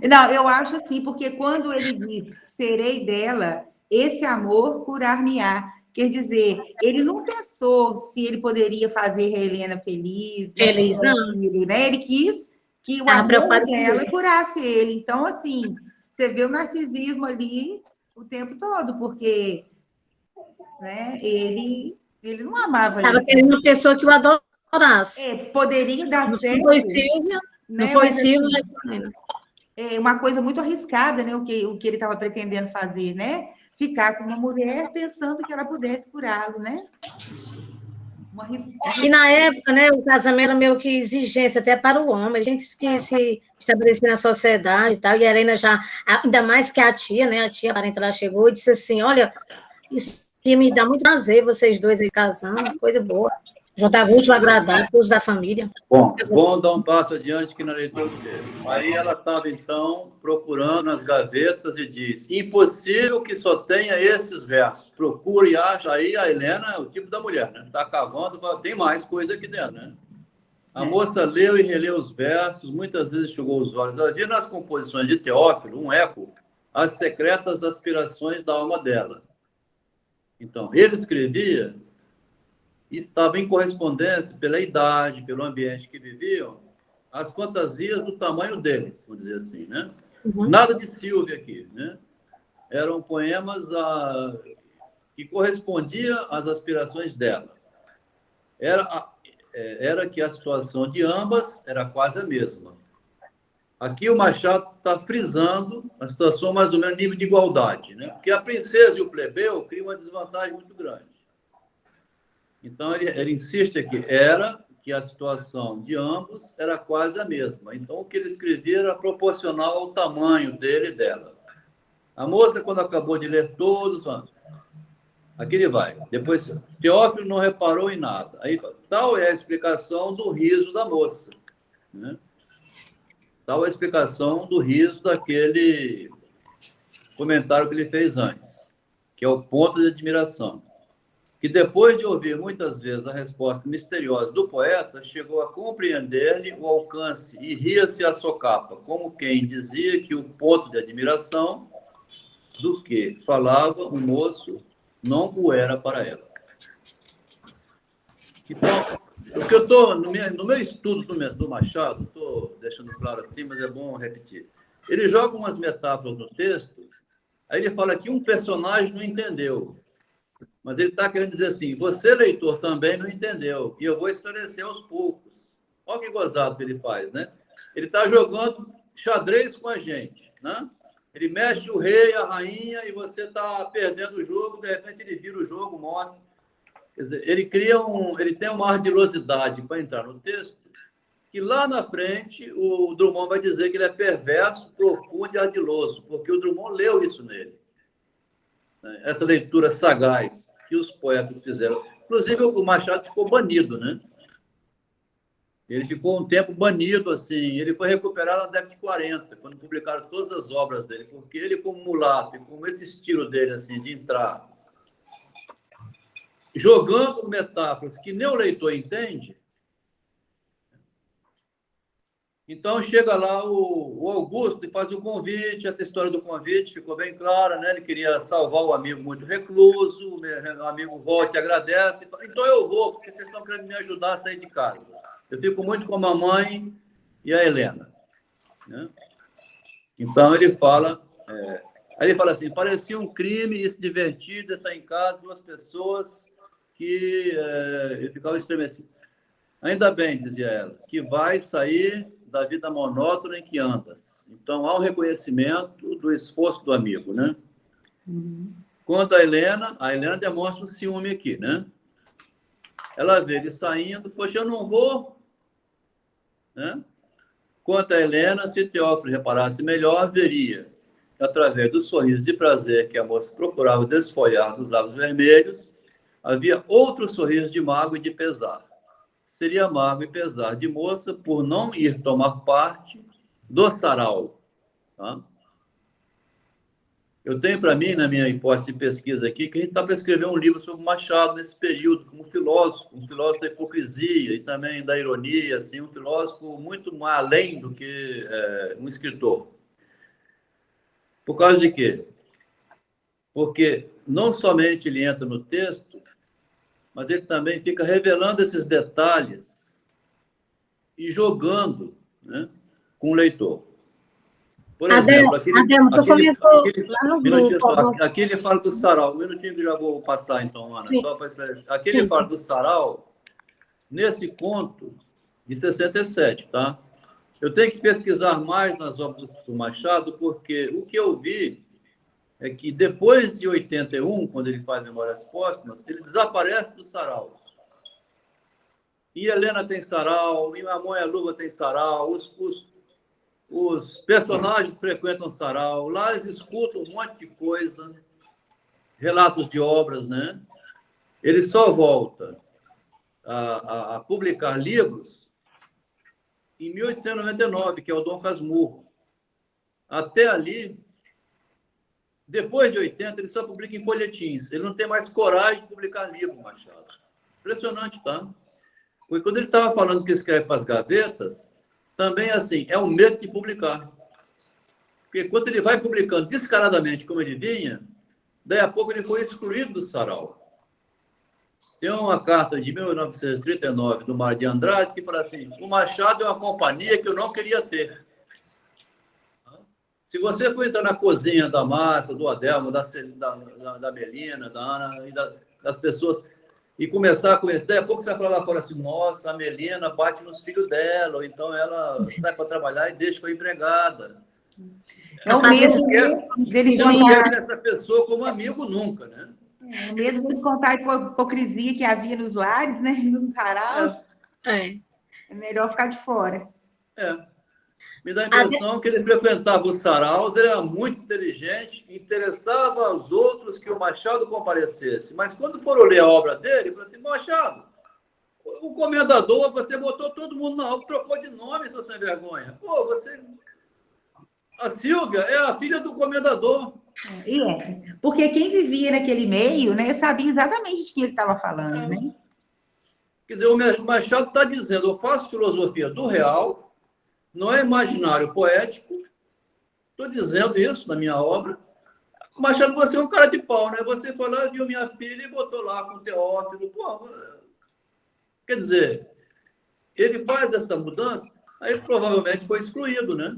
Não, eu acho assim, porque quando ele diz serei dela, esse amor curar-me-á. Quer dizer, ele não pensou se ele poderia fazer a Helena feliz, né? Feliz, não. Né? Ele quis que o Tava amor preocupado com dela ele. curasse ele. Então, assim, você vê o narcisismo ali o tempo todo, porque, né, ele não amava Estava ele. querendo uma pessoa que o adorasse. Poderia dar Não certo. foi Silvia, não né? foi Mas, Silvia, assim, mas Helena. é uma coisa muito arriscada, né? O que ele estava pretendendo fazer, né? Ficar com uma mulher pensando que ela pudesse curá-lo, né? E na época, né, o casamento era meio que exigência até para o homem, a gente que se estabelecia na sociedade e tal, e a Helena já, ainda mais que a tia, né, a tia parental chegou e disse assim, olha, isso ia me dá muito prazer vocês dois aí casando, coisa boa, juntar útil, agradável, todos da família. Bom, vamos dar um passo adiante aqui na leitura do texto. Aí ela estava, então, procurando nas gavetas e diz, impossível que só tenha esses versos. Procura e acha. Aí a Helena é o tipo da mulher, né? Está cavando, tem mais coisa aqui dentro, né? A moça leu e releu os versos, muitas vezes enxugou os olhos. Ela viu nas composições de Teófilo um eco às secretas aspirações da alma dela. Então, ele escrevia... estava em correspondência, pela idade, pelo ambiente que viviam, as fantasias do tamanho deles, vamos dizer assim, né? Uhum. Nada de Silvia aqui, né? Eram poemas que correspondiam às aspirações dela. Era que a situação de ambas era quase a mesma. Aqui o Machado está frisando a situação mais ou menos nível de igualdade, né? Porque a princesa e o plebeu criam uma desvantagem muito grande. Então, ele insiste aqui, era que a situação de ambos era quase a mesma. Então, o que ele escrevia era proporcional ao tamanho dele e dela. A moça, quando acabou de ler todos, aqui ele vai. Depois, Teófilo não reparou em nada. Aí, tal é a explicação do riso da moça, né? Tal é a explicação do riso daquele comentário que ele fez antes, que é o ponto de admiração. Que depois de ouvir muitas vezes a resposta misteriosa do poeta, chegou a compreender-lhe o alcance e ria-se à socapa, como quem dizia que o ponto de admiração do que falava o moço não o era para ela. Então, o que eu estou, no meu estudo do Machado, estou deixando claro assim, mas é bom repetir. Ele joga umas metáforas no texto, aí ele fala que um personagem não entendeu. Mas ele está querendo dizer assim, você, leitor, também não entendeu, e eu vou esclarecer aos poucos. Olha que gozado que ele faz, né? Ele está jogando xadrez com a gente, né? Ele mexe o rei, a rainha, e você está perdendo o jogo, de repente ele vira o jogo, mostra. Quer dizer, ele tem uma ardilosidade para entrar no texto, que lá na frente o Drummond vai dizer que ele é perverso, profundo e ardiloso, porque o Drummond leu isso nele. Essa leitura sagaz que os poetas fizeram. Inclusive, o Machado ficou banido, né? Ele ficou um tempo banido, assim. Ele foi recuperado na década de 40, quando publicaram todas as obras dele, porque ele, como mulato, com esse estilo dele, assim, de entrar jogando metáforas que nem o leitor entende. Então, chega lá o Augusto e faz o convite. Essa história do convite ficou bem clara, né? Ele queria salvar o amigo muito recluso, o amigo volta e agradece. Então, eu vou, porque vocês estão querendo me ajudar a sair de casa. Eu fico muito com a mamãe e a Helena, né? Então, ele fala... Aí ele fala assim, parecia um crime se divertir de sair em casa, duas pessoas que eu ficava estremecido. Ainda bem, dizia ela, que vai sair da vida monótona em que andas. Então, há um reconhecimento do esforço do amigo, né? Uhum. Quanto a Helena demonstra um ciúme aqui, né? Ela vê ele saindo, poxa, eu não vou, né? Quanto a Helena, se Teófilo reparasse melhor, veria, através do sorriso de prazer que a moça procurava desfolhar dos lábios vermelhos, havia outro sorriso de mágoa e de pesar. Seria mágoa e pesar de moça por não ir tomar parte do sarau. Tá? Eu tenho para mim, na minha hipótese de pesquisa aqui, que a gente está para escrever um livro sobre Machado nesse período, como filósofo, um filósofo da hipocrisia e também da ironia, assim, um filósofo muito mais além do que um escritor. Por causa de quê? Porque não somente ele entra no texto, mas ele também fica revelando esses detalhes e jogando, né, com o leitor. Por exemplo, aqui ele fala do sarau. Um minutinho que já vou passar, então, Ana, só para esclarecer. Aqui ele fala do sarau nesse conto de 67, tá? Eu tenho que pesquisar mais nas obras do Machado, porque o que eu vi é que depois de 81, quando ele faz Memórias Póstumas, ele desaparece do sarau. E Helena tem sarau, e Mamãe a Luva tem sarau, os personagens frequentam sarau, lá eles escutam um monte de coisa, relatos de obras, né? Ele só volta a publicar livros em 1899, que é o Dom Casmurro. Até ali, depois de 80, ele só publica em folhetins. Ele não tem mais coragem de publicar livro, Machado. Impressionante, tá? Porque quando ele estava falando que escreve para as gavetas, também, assim, é um medo de publicar. Porque quando ele vai publicando descaradamente como ele vinha, daí a pouco ele foi excluído do sarau. Tem uma carta de 1939 do Mar de Andrade que fala assim: o Machado é uma companhia que eu não queria ter. Se você for entrar na cozinha da Márcia, do Adelmo, da Melina, da Ana e das pessoas e começar a conhecer, daí a pouco você vai falar lá fora assim: nossa, a Melina bate nos filhos dela, ou então ela sai para trabalhar e deixa com a empregada. É o mesmo dele não quer essa pessoa como amigo nunca, né? É o mesmo dele contar a hipocrisia que havia nos lares, né? Nos saraus. É melhor ficar de fora. Me dá a impressão que ele frequentava os saraus, ele era muito inteligente, interessava aos outros que o Machado comparecesse. Mas quando foram ler a obra dele, ele falou assim: Machado, o comendador, você botou todo mundo na obra, trocou de nome, seu sem vergonha. Pô, você... A Silvia é a filha do comendador. Porque quem vivia naquele meio, né, sabia exatamente de quem ele estava falando, né? Quer dizer, o Machado está dizendo: eu faço filosofia do real, não é imaginário poético, estou dizendo isso na minha obra. O Machado, você é um cara de pau, né? Você foi lá, viu minha filha e botou lá com o Teófilo. Pô, quer dizer, ele faz essa mudança, aí provavelmente foi excluído, né?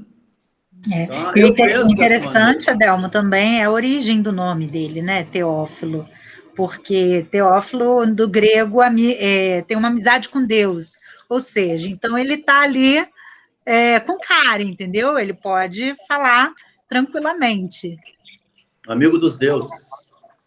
Tá? E o interessante, Adelmo, também é a origem do nome dele, né? Teófilo. Porque Teófilo, do grego, tem uma amizade com Deus. Ou seja, então ele está ali com cara, entendeu? Ele pode falar tranquilamente. Amigo dos deuses.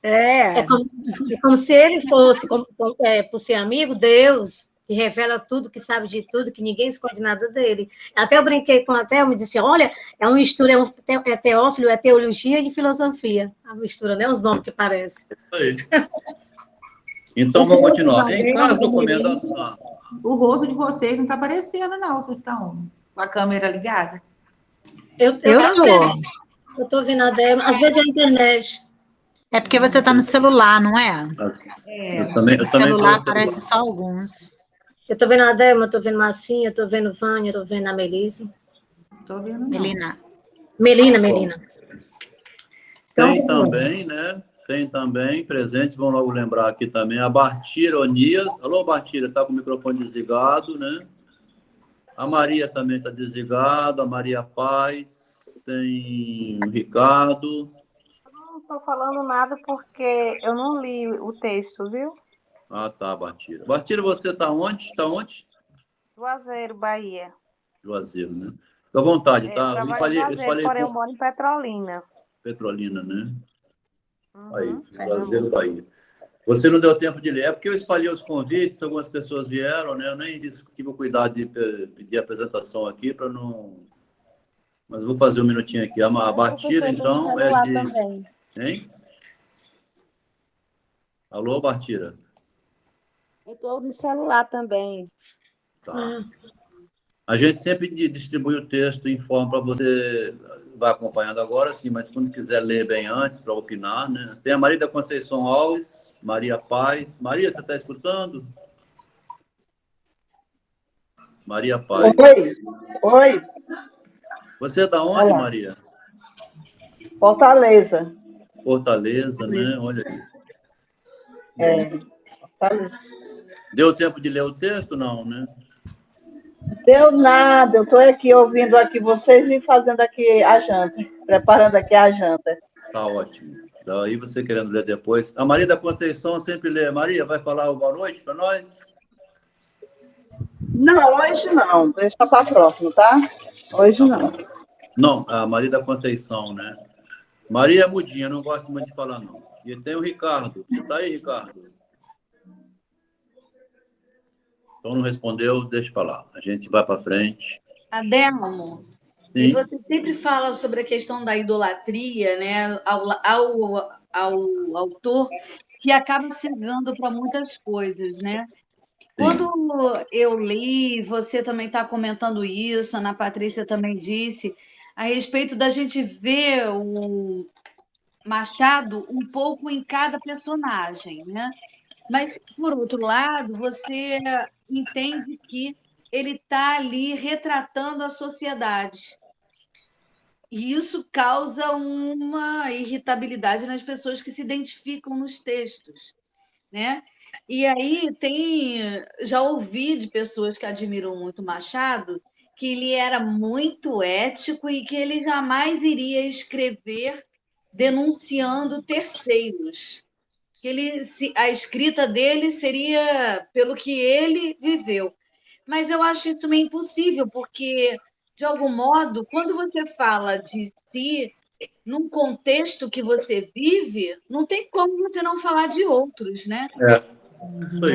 É como se ele fosse, por ser amigo, Deus, que revela tudo, que sabe de tudo, que ninguém esconde nada dele. Até eu brinquei com a Thelma e disse: olha, é uma mistura, é Teófilo, é teologia e filosofia. A mistura, né? Os nomes que parecem. Aí. Então, vamos continuar. Em caso do comendador... O rosto de vocês não está aparecendo, não. Vocês estão com a câmera ligada? Eu estou vendo a Débora. Às vezes é a internet. É porque você está no celular, não é? No celular aparece só alguns. Eu estou vendo a Débora, estou vendo Marcinha, estou vendo Vânia, estou vendo a Melise. Estou vendo não. Melina. Tem também, né? Tem também, presente, vão logo lembrar aqui também, a Bartira Onias. Alô, Bartira, está com o microfone desligado, né? A Maria também está desligada, a Maria Paz, tem o Ricardo. Eu não estou falando nada porque eu não li o texto, viu? Ah, tá, Bartira. Bartira, você está onde? Está onde? Juazeiro, Bahia. Juazeiro, né? Fica à vontade, tá? Eu trabalho em Juazeiro, porém eu moro em Petrolina. Petrolina, né? Aí, Juazeiro, Bahia. Você não deu tempo de ler, é porque eu espalhei os convites, algumas pessoas vieram, né? Eu nem tive o cuidado de pedir a apresentação aqui para não... Mas vou fazer um minutinho aqui. A Bartira, então, é de... Também. Hein? Alô, Bartira? Eu estou no celular também. Tá. A gente sempre distribui o texto em forma para você vai acompanhando agora, sim, mas quando quiser ler bem antes para opinar, né? Tem a Maria da Conceição Alves, Maria Paz. Maria, você está escutando? Maria Paz. Oi, oi. Você é da onde, Maria? Fortaleza. Fortaleza, né? Olha aí. Fortaleza. Deu tempo de ler o texto? Não, né? Deu nada, eu estou aqui ouvindo aqui vocês e fazendo aqui a janta, preparando aqui a janta. Tá ótimo. Daí você querendo ler depois. A Maria da Conceição sempre lê. Maria, vai falar boa noite para nós? Não, hoje não, deixa para a próxima, tá? Hoje não. Não, a Maria da Conceição, né? Maria é mudinha, não gosto muito de falar, não. E tem o Ricardo. Você está aí, Ricardo? Então não respondeu, deixa para lá. A gente vai para frente. Adelmo, e você sempre fala sobre a questão da idolatria, né, ao autor, que acaba cegando para muitas coisas, né? Quando eu li, você também está comentando isso, a Ana Patrícia também disse, a respeito da gente ver o Machado um pouco em cada personagem, né? Mas, por outro lado, você entende que ele está ali retratando a sociedade. E isso causa uma irritabilidade nas pessoas que se identificam nos textos, né? E aí já ouvi de pessoas que admiram muito Machado que ele era muito ético e que ele jamais iria escrever denunciando terceiros. A escrita dele seria pelo que ele viveu. Mas eu acho isso meio impossível, porque, de algum modo, quando você fala de si num contexto que você vive, não tem como você não falar de outros, né?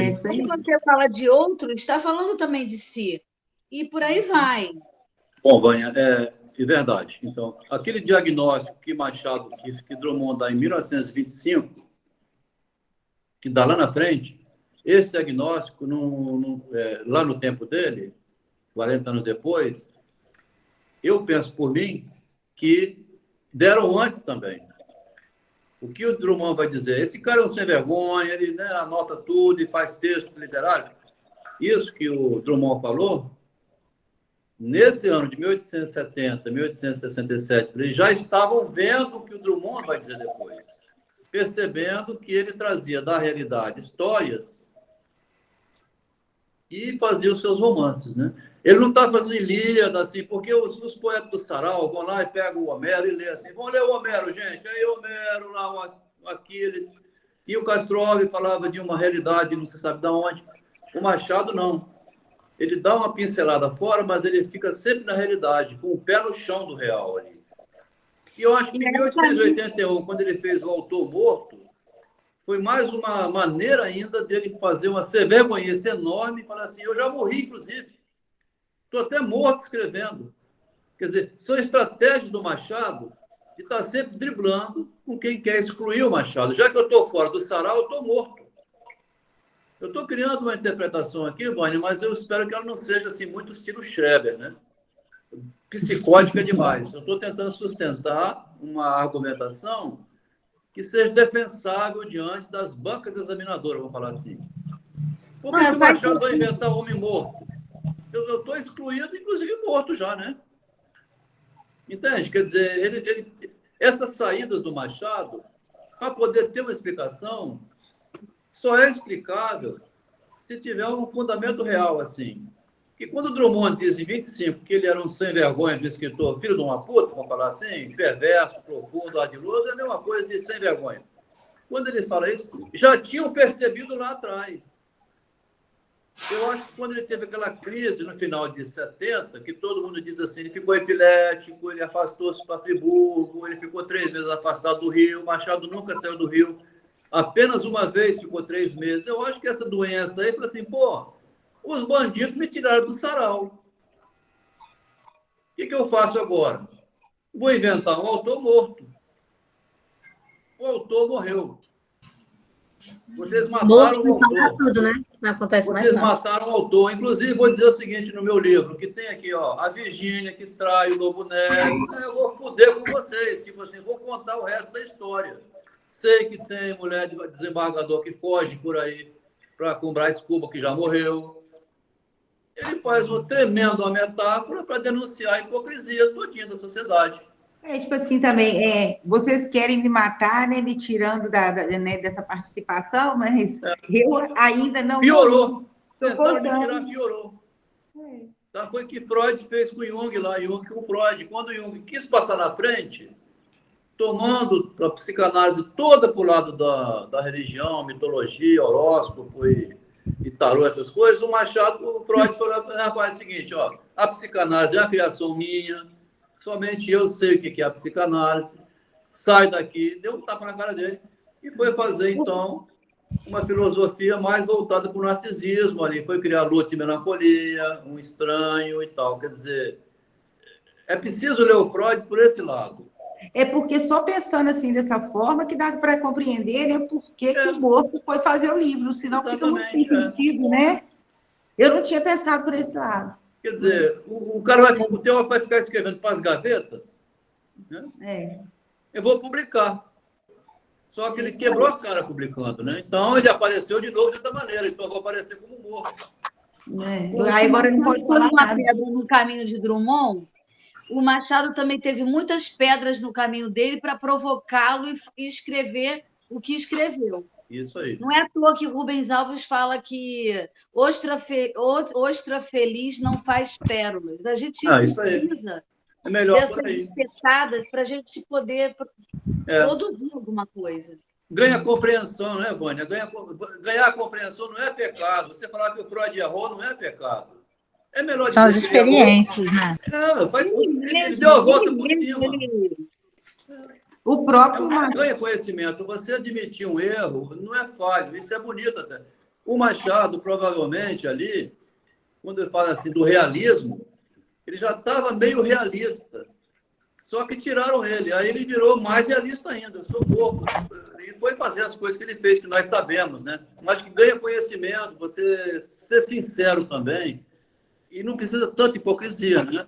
Isso aí. Quando você fala de outros, está falando também de si. E por aí vai. Bom, Vânia, é verdade. Então, aquele diagnóstico que Machado, que Drummond dá em 1925, que dá lá na frente, esse diagnóstico, lá no tempo dele, 40 anos depois, eu penso por mim que deram antes também. O que o Drummond vai dizer? Esse cara é um sem vergonha, ele, né, anota tudo e faz texto literário. Isso que o Drummond falou, nesse ano de 1870, 1867, eles já estavam vendo o que o Drummond vai dizer depois, percebendo que ele trazia da realidade histórias e fazia os seus romances, né? Ele não está fazendo Ilíada, assim, porque os poetas do Sarau vão lá e pegam o Homero e lê assim, vamos ler o Homero, gente, aí o Homero, lá o Aquiles, e o Castrove falava de uma realidade, não se sabe de onde. O Machado, não. Ele dá uma pincelada fora, mas ele fica sempre na realidade, com o pé no chão do real ali. E eu acho que em 1881, quando ele fez O Autor Morto, foi mais uma maneira ainda dele fazer uma vergonhice enorme e falar assim, eu já morri, inclusive. Estou até morto escrevendo. Quer dizer, são estratégias do Machado de estar sempre driblando com quem quer excluir o Machado. Já que eu estou fora do sarau, eu estou morto. Eu estou criando uma interpretação aqui, Vânia, mas eu espero que ela não seja assim muito estilo Schreber, né? Psicótica demais. Eu estou tentando sustentar uma argumentação que seja defensável diante das bancas examinadoras, vamos falar assim. Por que o Machado vai inventar homem morto? Eu estou excluído, inclusive morto já, né? Entende? Quer dizer, essas saídas do Machado, para poder ter uma explicação, só é explicável se tiver um fundamento real, assim. Que quando o Drummond diz em 25 que ele era um sem vergonha do escritor, filho de uma puta, vamos falar assim, perverso, profundo, ardiloso, é a mesma coisa de sem vergonha. Quando ele fala isso, já tinham percebido lá atrás. Eu acho que quando ele teve aquela crise no final de 70, que todo mundo diz assim, ele ficou epilético, ele afastou-se para Friburgo, ele ficou 3 meses afastado do Rio, Machado nunca saiu do Rio, apenas uma vez ficou 3 meses. Eu acho que essa doença aí, falou assim, pô, os bandidos me tiraram do sarau. O que eu faço agora? Vou inventar um autor morto. O autor morreu. Vocês mataram o autor. Tudo, né? Não acontece mais Vocês nada. mataram o autor. Inclusive, vou dizer o seguinte no meu livro, que tem aqui, ó, a Virgínia que trai o Lobo Neves. Eu vou poder com vocês, tipo assim, vou contar o resto da história. Sei que tem mulher de desembargador que foge por aí com o Brás Cuba, que já morreu. Ele faz uma tremenda metáfora para denunciar a hipocrisia todinha da sociedade. Tipo assim também, vocês querem me matar, né, me tirando né, dessa participação, mas eu ainda não... Piorou. Estou Tentaram me tirar, piorou. Tá, foi o que Freud fez com o Jung lá, Jung com o Freud. Quando o Jung quis passar na frente, tomando a psicanálise toda para o lado da religião, mitologia, horóscopo e tarô, essas coisas, o Freud falou, rapaz, é o seguinte, ó, a psicanálise é a criação minha, somente eu sei o que é a psicanálise, sai daqui, deu um tapa na cara dele e foi fazer, então, uma filosofia mais voltada para o narcisismo ali, foi criar luta e melancolia, um estranho e tal, quer dizer, é preciso ler o Freud por esse lado. É porque só pensando assim dessa forma que dá para compreender, né, por que o morto foi fazer o livro, senão fica muito sem sentido, né? Eu não tinha pensado por esse lado. Quer dizer, o teólogo vai ficar escrevendo para as gavetas, né? Eu vou publicar. Só que ele quebrou a cara publicando, né? Então ele apareceu de novo de outra maneira, então eu vou aparecer como morto. Aí agora não pode falar nada. No caminho de Drummond, o Machado também teve muitas pedras no caminho dele para provocá-lo e escrever o que escreveu. Isso aí. Não é à toa que Rubens Alves fala que ostra feliz não faz pérolas. A gente precisa dessas espetadas para a gente poder produzir alguma coisa. Ganha compreensão, né, Vânia? Ganhar compreensão não é pecado. Você falar que o Freud errou não é pecado. É melhor São as experiências, né? Ele deu a volta por cima. O próprio... ganha conhecimento. Você admitir um erro não é falho. Isso é bonito até. O Machado, provavelmente, ali, quando ele fala assim do realismo, ele já estava meio realista. Só que tiraram ele. Aí ele virou mais realista ainda. Eu sou bobo. E foi fazer as coisas que ele fez, que nós sabemos, né? Mas que ganha conhecimento, você ser sincero também. E não precisa tanta hipocrisia, né?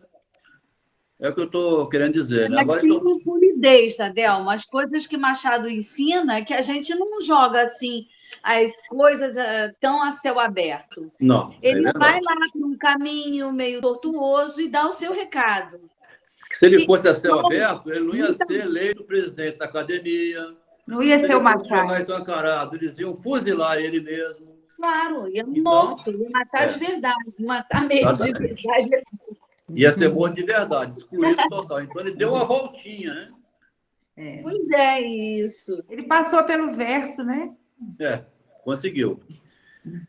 É o que eu estou querendo dizer. Né? Agora tem polidez, Adelma. As coisas que Machado ensina é que a gente não joga assim as coisas tão a céu aberto. Não. Ele vai lá por um caminho meio tortuoso e dá o seu recado. Se ele fosse a céu aberto, ele não ia ser eleito presidente da academia. Não ia ser o Machado. Mais encarado, eles iam fuzilar ele mesmo. Claro, ia morto, ia matar de verdade, matar mesmo de verdade. Ia ser morto de verdade, excluído total. Então ele deu uma voltinha, né? Pois é, isso. Ele passou pelo verso, né? Conseguiu.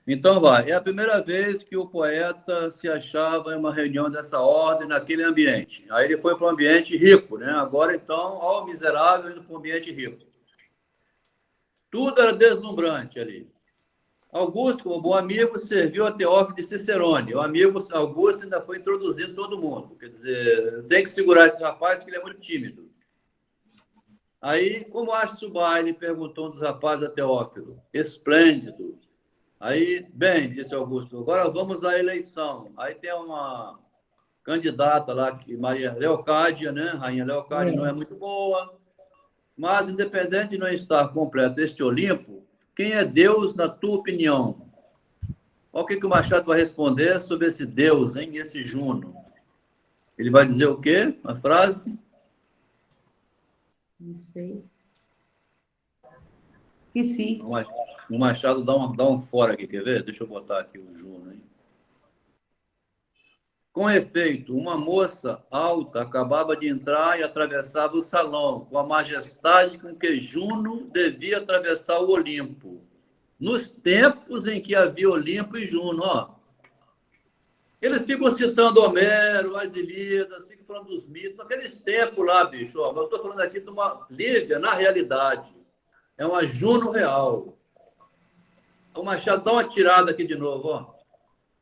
Então vai. É a primeira vez que o poeta se achava em uma reunião dessa ordem, naquele ambiente. Aí ele foi para um ambiente rico, né? Agora, então, ó, o miserável indo para um ambiente rico. Tudo era deslumbrante ali. Augusto, como bom amigo, serviu a Teófilo de Cicerone. O amigo Augusto ainda foi introduzindo todo mundo. Quer dizer, tem que segurar esse rapaz, que ele é muito tímido. Aí, como acha o baile, perguntou um dos rapazes a Teófilo. Esplêndido. Aí, bem, disse Augusto, agora vamos à eleição. Aí tem uma candidata lá, Maria Leocádia, né? Rainha Leocádia não é muito boa, mas, independente de não estar completo este Olimpo, quem é Deus, na tua opinião? Olha o que o Machado vai responder sobre esse Deus, hein? Esse Juno. Ele vai dizer o quê? A frase? Não sei. Esqueci. O Machado dá um fora aqui, quer ver? Deixa eu botar aqui o Juno. Hein? Com efeito, uma moça alta acabava de entrar e atravessava o salão, com a majestade com que Juno devia atravessar o Olimpo. Nos tempos em que havia Olimpo e Juno, ó. Eles ficam citando Homero, as Ilíadas, ficam falando dos mitos, naqueles tempos lá, bicho. Ó, eu estou falando aqui de uma Lívia, na realidade. É uma Juno real. O Machado dá uma tirada aqui de novo, ó.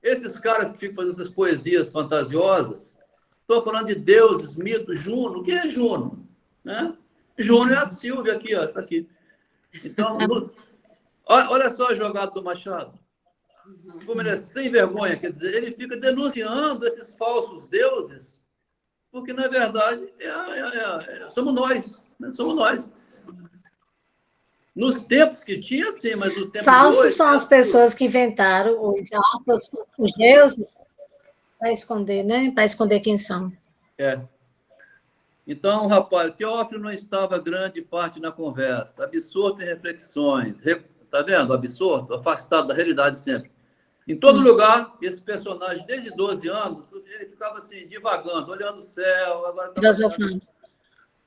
Esses caras que ficam fazendo essas poesias fantasiosas, estou falando de deuses, mitos, Juno. O que é Juno? Né? Juno é a Sílvia aqui, ó, essa aqui. Então, Olha só a jogada do Machado. Como ele é sem vergonha, quer dizer, ele fica denunciando esses falsos deuses, porque, na verdade, somos nós, né? Somos nós. Nos tempos que tinha, sim, mas nos tempos Falsos de hoje, são as pessoas que inventaram os deuses para esconder, né? Para esconder quem são. Então, rapaz, Teófilo não estava grande parte na conversa, absorto em reflexões, tá vendo? Absorto, afastado da realidade sempre. Em todo lugar, esse personagem, desde 12 anos, ele ficava assim, divagando, olhando o céu, agora Filosofando.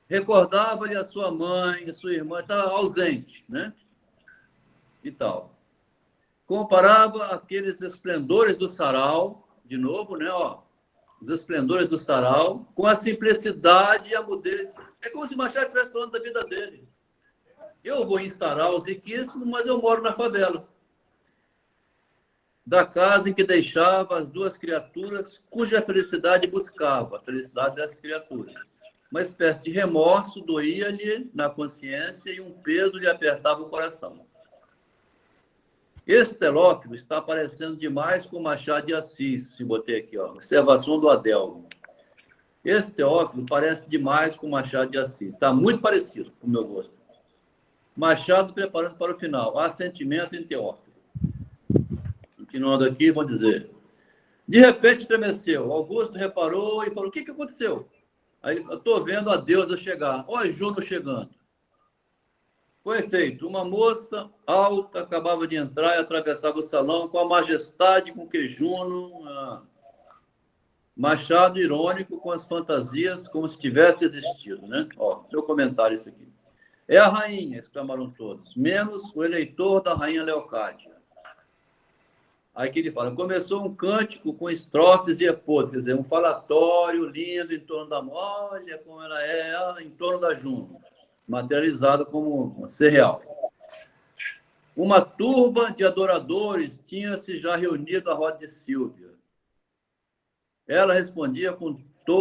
recordava-lhe a sua mãe, a sua irmã, estava ausente, né? E tal. Comparava aqueles esplendores do sarau, de novo, né? Ó, os esplendores do sarau, com a simplicidade e a mudez. É como se Machado estivesse falando da vida dele. Eu vou em saraus riquíssimos, mas eu moro na favela. Da casa em que deixava as duas criaturas, cuja felicidade buscava, a felicidade dessas criaturas. Uma espécie de remorso doía-lhe na consciência e um peso lhe apertava o coração. Esse Teófilo está parecendo demais com Machado de Assis, se botei aqui, ó, observação do Adelmo. Esse Teófilo parece demais com Machado de Assis, está muito parecido com o meu gosto. Machado preparando para o final, há sentimento em Teófilo. Continuando aqui, vou dizer. De repente estremeceu. Augusto reparou e falou, o que aconteceu? Aí ele, estou vendo a deusa chegar. Olha Juno chegando. Com efeito, uma moça alta acabava de entrar e atravessava o salão com a majestade com que Juno... Machado irônico com as fantasias como se tivesse existido, né? Ó, meu comentário isso aqui. É a rainha, exclamaram todos, menos o eleitor da rainha Leocádia. Aí que ele fala, começou um cântico com estrofes e epôs, quer dizer, um falatório lindo em torno da... Olha como ela é, em torno da Juno, materializada como ser real. Uma turba de adoradores tinha-se já reunido à roda de Sílvia. Ela respondia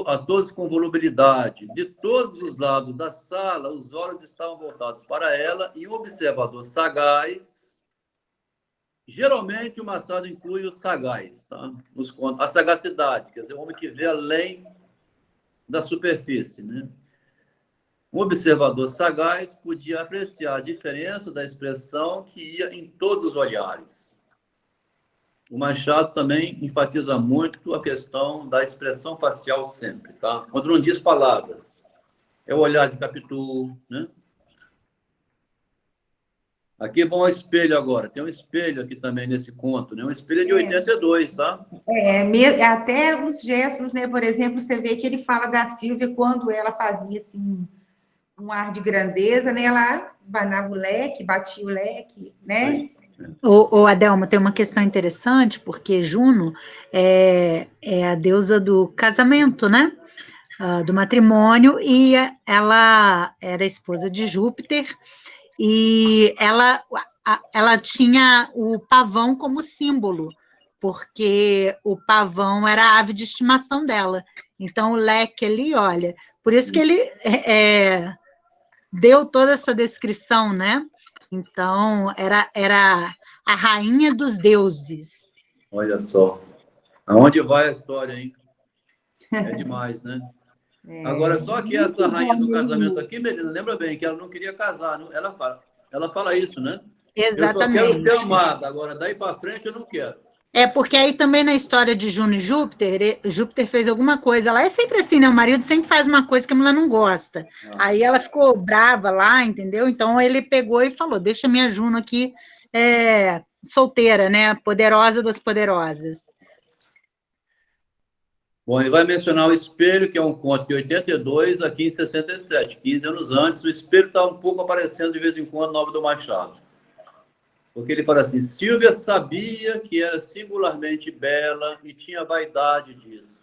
a todos com volubilidade. De todos os lados da sala, os olhos estavam voltados para ela e um observador sagaz... Geralmente, o Machado inclui o sagaz, tá? A sagacidade, quer dizer, o homem que vê além da superfície, né? Um observador sagaz podia apreciar a diferença da expressão que ia em todos os olhares. O Machado também enfatiza muito a questão da expressão facial sempre, tá? Quando não diz palavras. É o olhar de Capitu, né? Aqui vão ao espelho agora. Tem um espelho aqui também nesse conto, né? Um espelho de 82, tá? Até os gestos, né? Por exemplo, você vê que ele fala da Sílvia quando ela fazia assim, um ar de grandeza, né? Ela banava o leque, batia o leque, né? O Adelmo, tem uma questão interessante, porque Juno é a deusa do casamento, né? Do matrimônio, e ela era esposa de Júpiter, e ela tinha o pavão como símbolo, porque o pavão era a ave de estimação dela. Então, o leque ali, olha, por isso que ele deu toda essa descrição, né? Então, era a rainha dos deuses. Olha só. Aonde vai a história, hein? É demais, né? Agora, só que essa rainha do casamento aqui, Melina, lembra bem que ela não queria casar. Não? Ela fala isso, né? Exatamente. Eu só quero ser amada. Agora, daí para frente, eu não quero. Porque aí também na história de Juno e Júpiter, Júpiter fez alguma coisa lá, é sempre assim, né? O marido sempre faz uma coisa que a mulher não gosta. Aí ela ficou brava lá, entendeu? Então ele pegou e falou, deixa minha Juno aqui solteira, né? Poderosa das poderosas. Bom, ele vai mencionar o espelho, que é um conto de 82, aqui em 67, 15 anos antes. O espelho está um pouco aparecendo de vez em quando na obra do Machado. Porque ele fala assim, Sílvia sabia que era singularmente bela e tinha vaidade disso.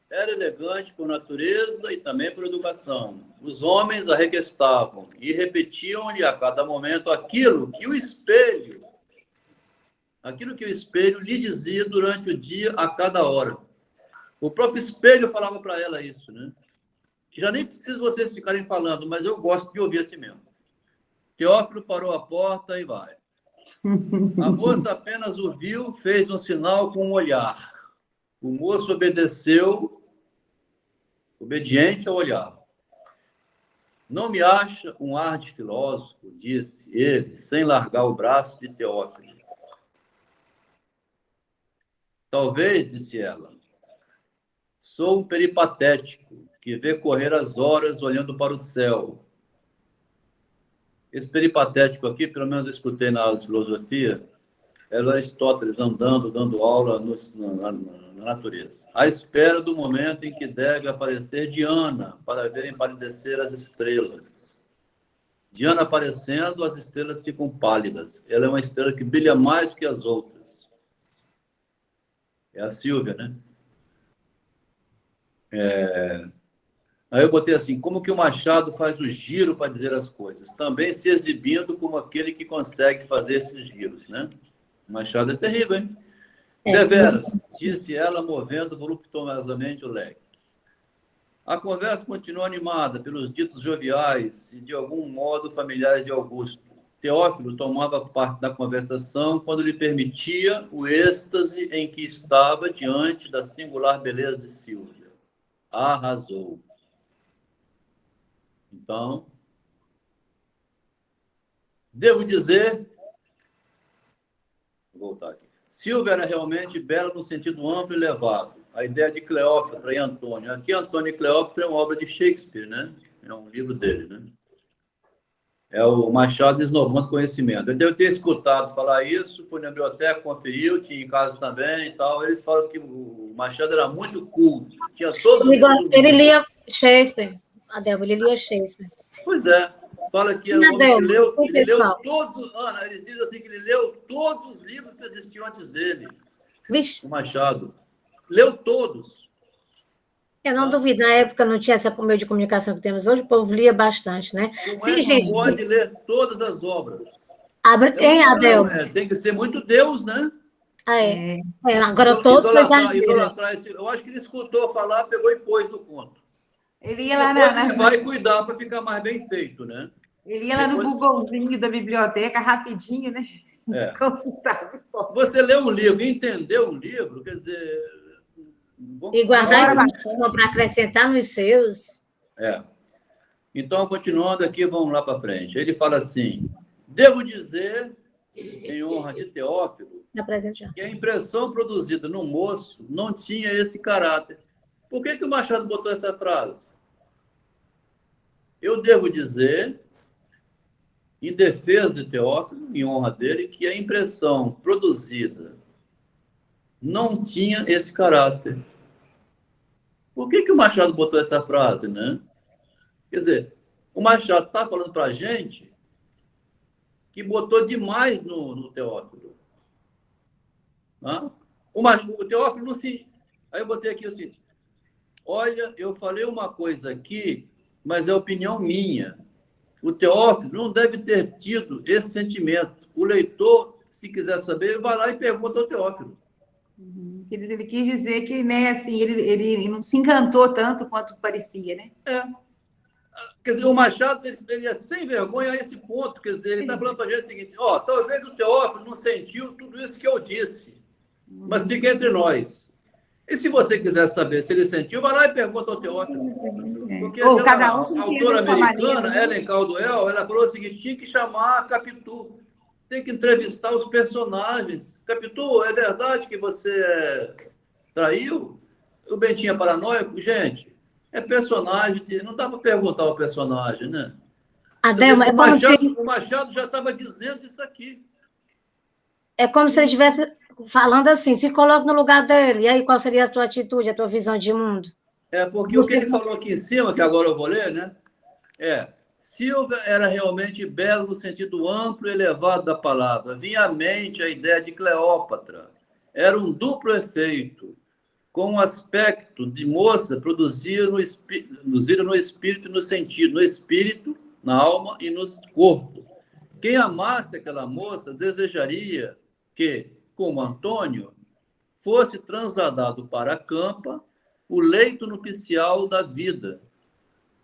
Era elegante por natureza e também por educação. Os homens a requestavam e repetiam-lhe a cada momento aquilo que o espelho lhe dizia durante o dia, a cada hora. O próprio espelho falava para ela isso, né? Já nem preciso vocês ficarem falando, mas eu gosto de ouvir assim mesmo. Teófilo parou a porta e vai. A moça apenas o viu, fez um sinal com o olhar. O moço obedeceu, obediente ao olhar. Não me acha um ar de filósofo, disse ele, sem largar o braço de Teófilo. Talvez, disse ela, sou um peripatético que vê correr as horas olhando para o céu. Esse peripatético aqui, pelo menos eu escutei na aula de filosofia, era Aristóteles andando, dando aula na natureza. À espera do momento em que deve aparecer Diana, para ver empalidecer as estrelas. Diana aparecendo, as estrelas ficam pálidas. Ela é uma estrela que brilha mais que as outras. É a Sílvia, né? Aí eu botei assim, como que o Machado faz o giro para dizer as coisas? Também se exibindo como aquele que consegue fazer esses giros, né? O Machado é terrível, hein? Deveras, disse ela, movendo voluptuosamente o leque. A conversa continuou animada pelos ditos joviais e, de algum modo, familiares de Augusto. Teófilo tomava parte da conversação quando lhe permitia o êxtase em que estava diante da singular beleza de Sílvia. Arrasou. Então, devo dizer... Vou voltar aqui. Sílvia era realmente bela no sentido amplo e elevado. A ideia de Cleópatra e Antônio. Aqui, Antônio e Cleópatra é uma obra de Shakespeare, né? É um livro dele, né? É o Machado esnobando conhecimento. Eu devo ter escutado falar isso, fui na biblioteca, conferiu, tinha em casa também e tal. Eles falam que o Machado era muito culto. Tinha todos os... Ele lia Shakespeare, Adelmo, ele lia Shakespeare. Pois é. Fala que Sim, ele leu todos... Ana, eles dizem assim que ele leu todos os livros que existiam antes dele. Vixe. O Machado. Leu todos. Eu não duvido, na época não tinha essa meio de comunicação que temos hoje, o povo lia bastante, né? Sim, gente. Pode ler todas as obras. Adelmo? Tem que ser muito Deus, né? Agora todos precisaram ler. Eu acho que ele escutou falar, pegou e pôs no conto. Ele ia lá ele vai cuidar para ficar mais bem feito, né? Ele ia lá no Googlezinho da biblioteca, rapidinho, né? Consultava. Você leu um livro, entendeu um livro, quer dizer... E guardar informação para acrescentar nos seus. Então, continuando aqui, vamos lá para frente. Ele fala assim, devo dizer, em honra de Teófilo, que a impressão produzida no moço não tinha esse caráter. Por que o Machado botou essa frase? Eu devo dizer, em defesa de Teófilo, em honra dele, que a impressão produzida não tinha esse caráter. Por que o Machado botou essa frase, né? Quer dizer, o Machado está falando para a gente que botou demais no Teófilo. O Teófilo não se... Aí eu botei aqui o seguinte, olha, eu falei uma coisa aqui, mas é opinião minha. O Teófilo não deve ter tido esse sentimento. O leitor, se quiser saber, vai lá e pergunta ao Teófilo. Ele quis dizer que, né, assim, ele não se encantou tanto quanto parecia, né? Quer dizer, o Machado, ele é sem vergonha a esse ponto. Quer dizer, ele está falando para a gente o seguinte, talvez o Teófilo não sentiu tudo isso que eu disse, mas fica entre nós. E se você quiser saber se ele sentiu, vai lá e pergunta ao Teófilo. Porque a autora americana, Ellen Caldwell, ela falou o seguinte, tinha que chamar a Capitu, tem que entrevistar os personagens. Capitu, é verdade que você traiu? O Bentinho é paranoico? Gente, é personagem, não dá para perguntar ao personagem, né? Adelmo, o Machado já estava dizendo isso aqui. É como se ele estivesse falando assim, se coloque no lugar dele, e aí qual seria a tua atitude, a tua visão de mundo? Porque o que ele falou aqui em cima, que agora eu vou ler, né? Sílvia era realmente bela no sentido amplo e elevado da palavra. Vinha à mente a ideia de Cleópatra. Era um duplo efeito, com um aspecto de moça produzido no espírito e no sentido, no espírito, na alma e no corpo. Quem amasse aquela moça desejaria que, como Antônio, fosse trasladado para a campa o leito nupcial da vida.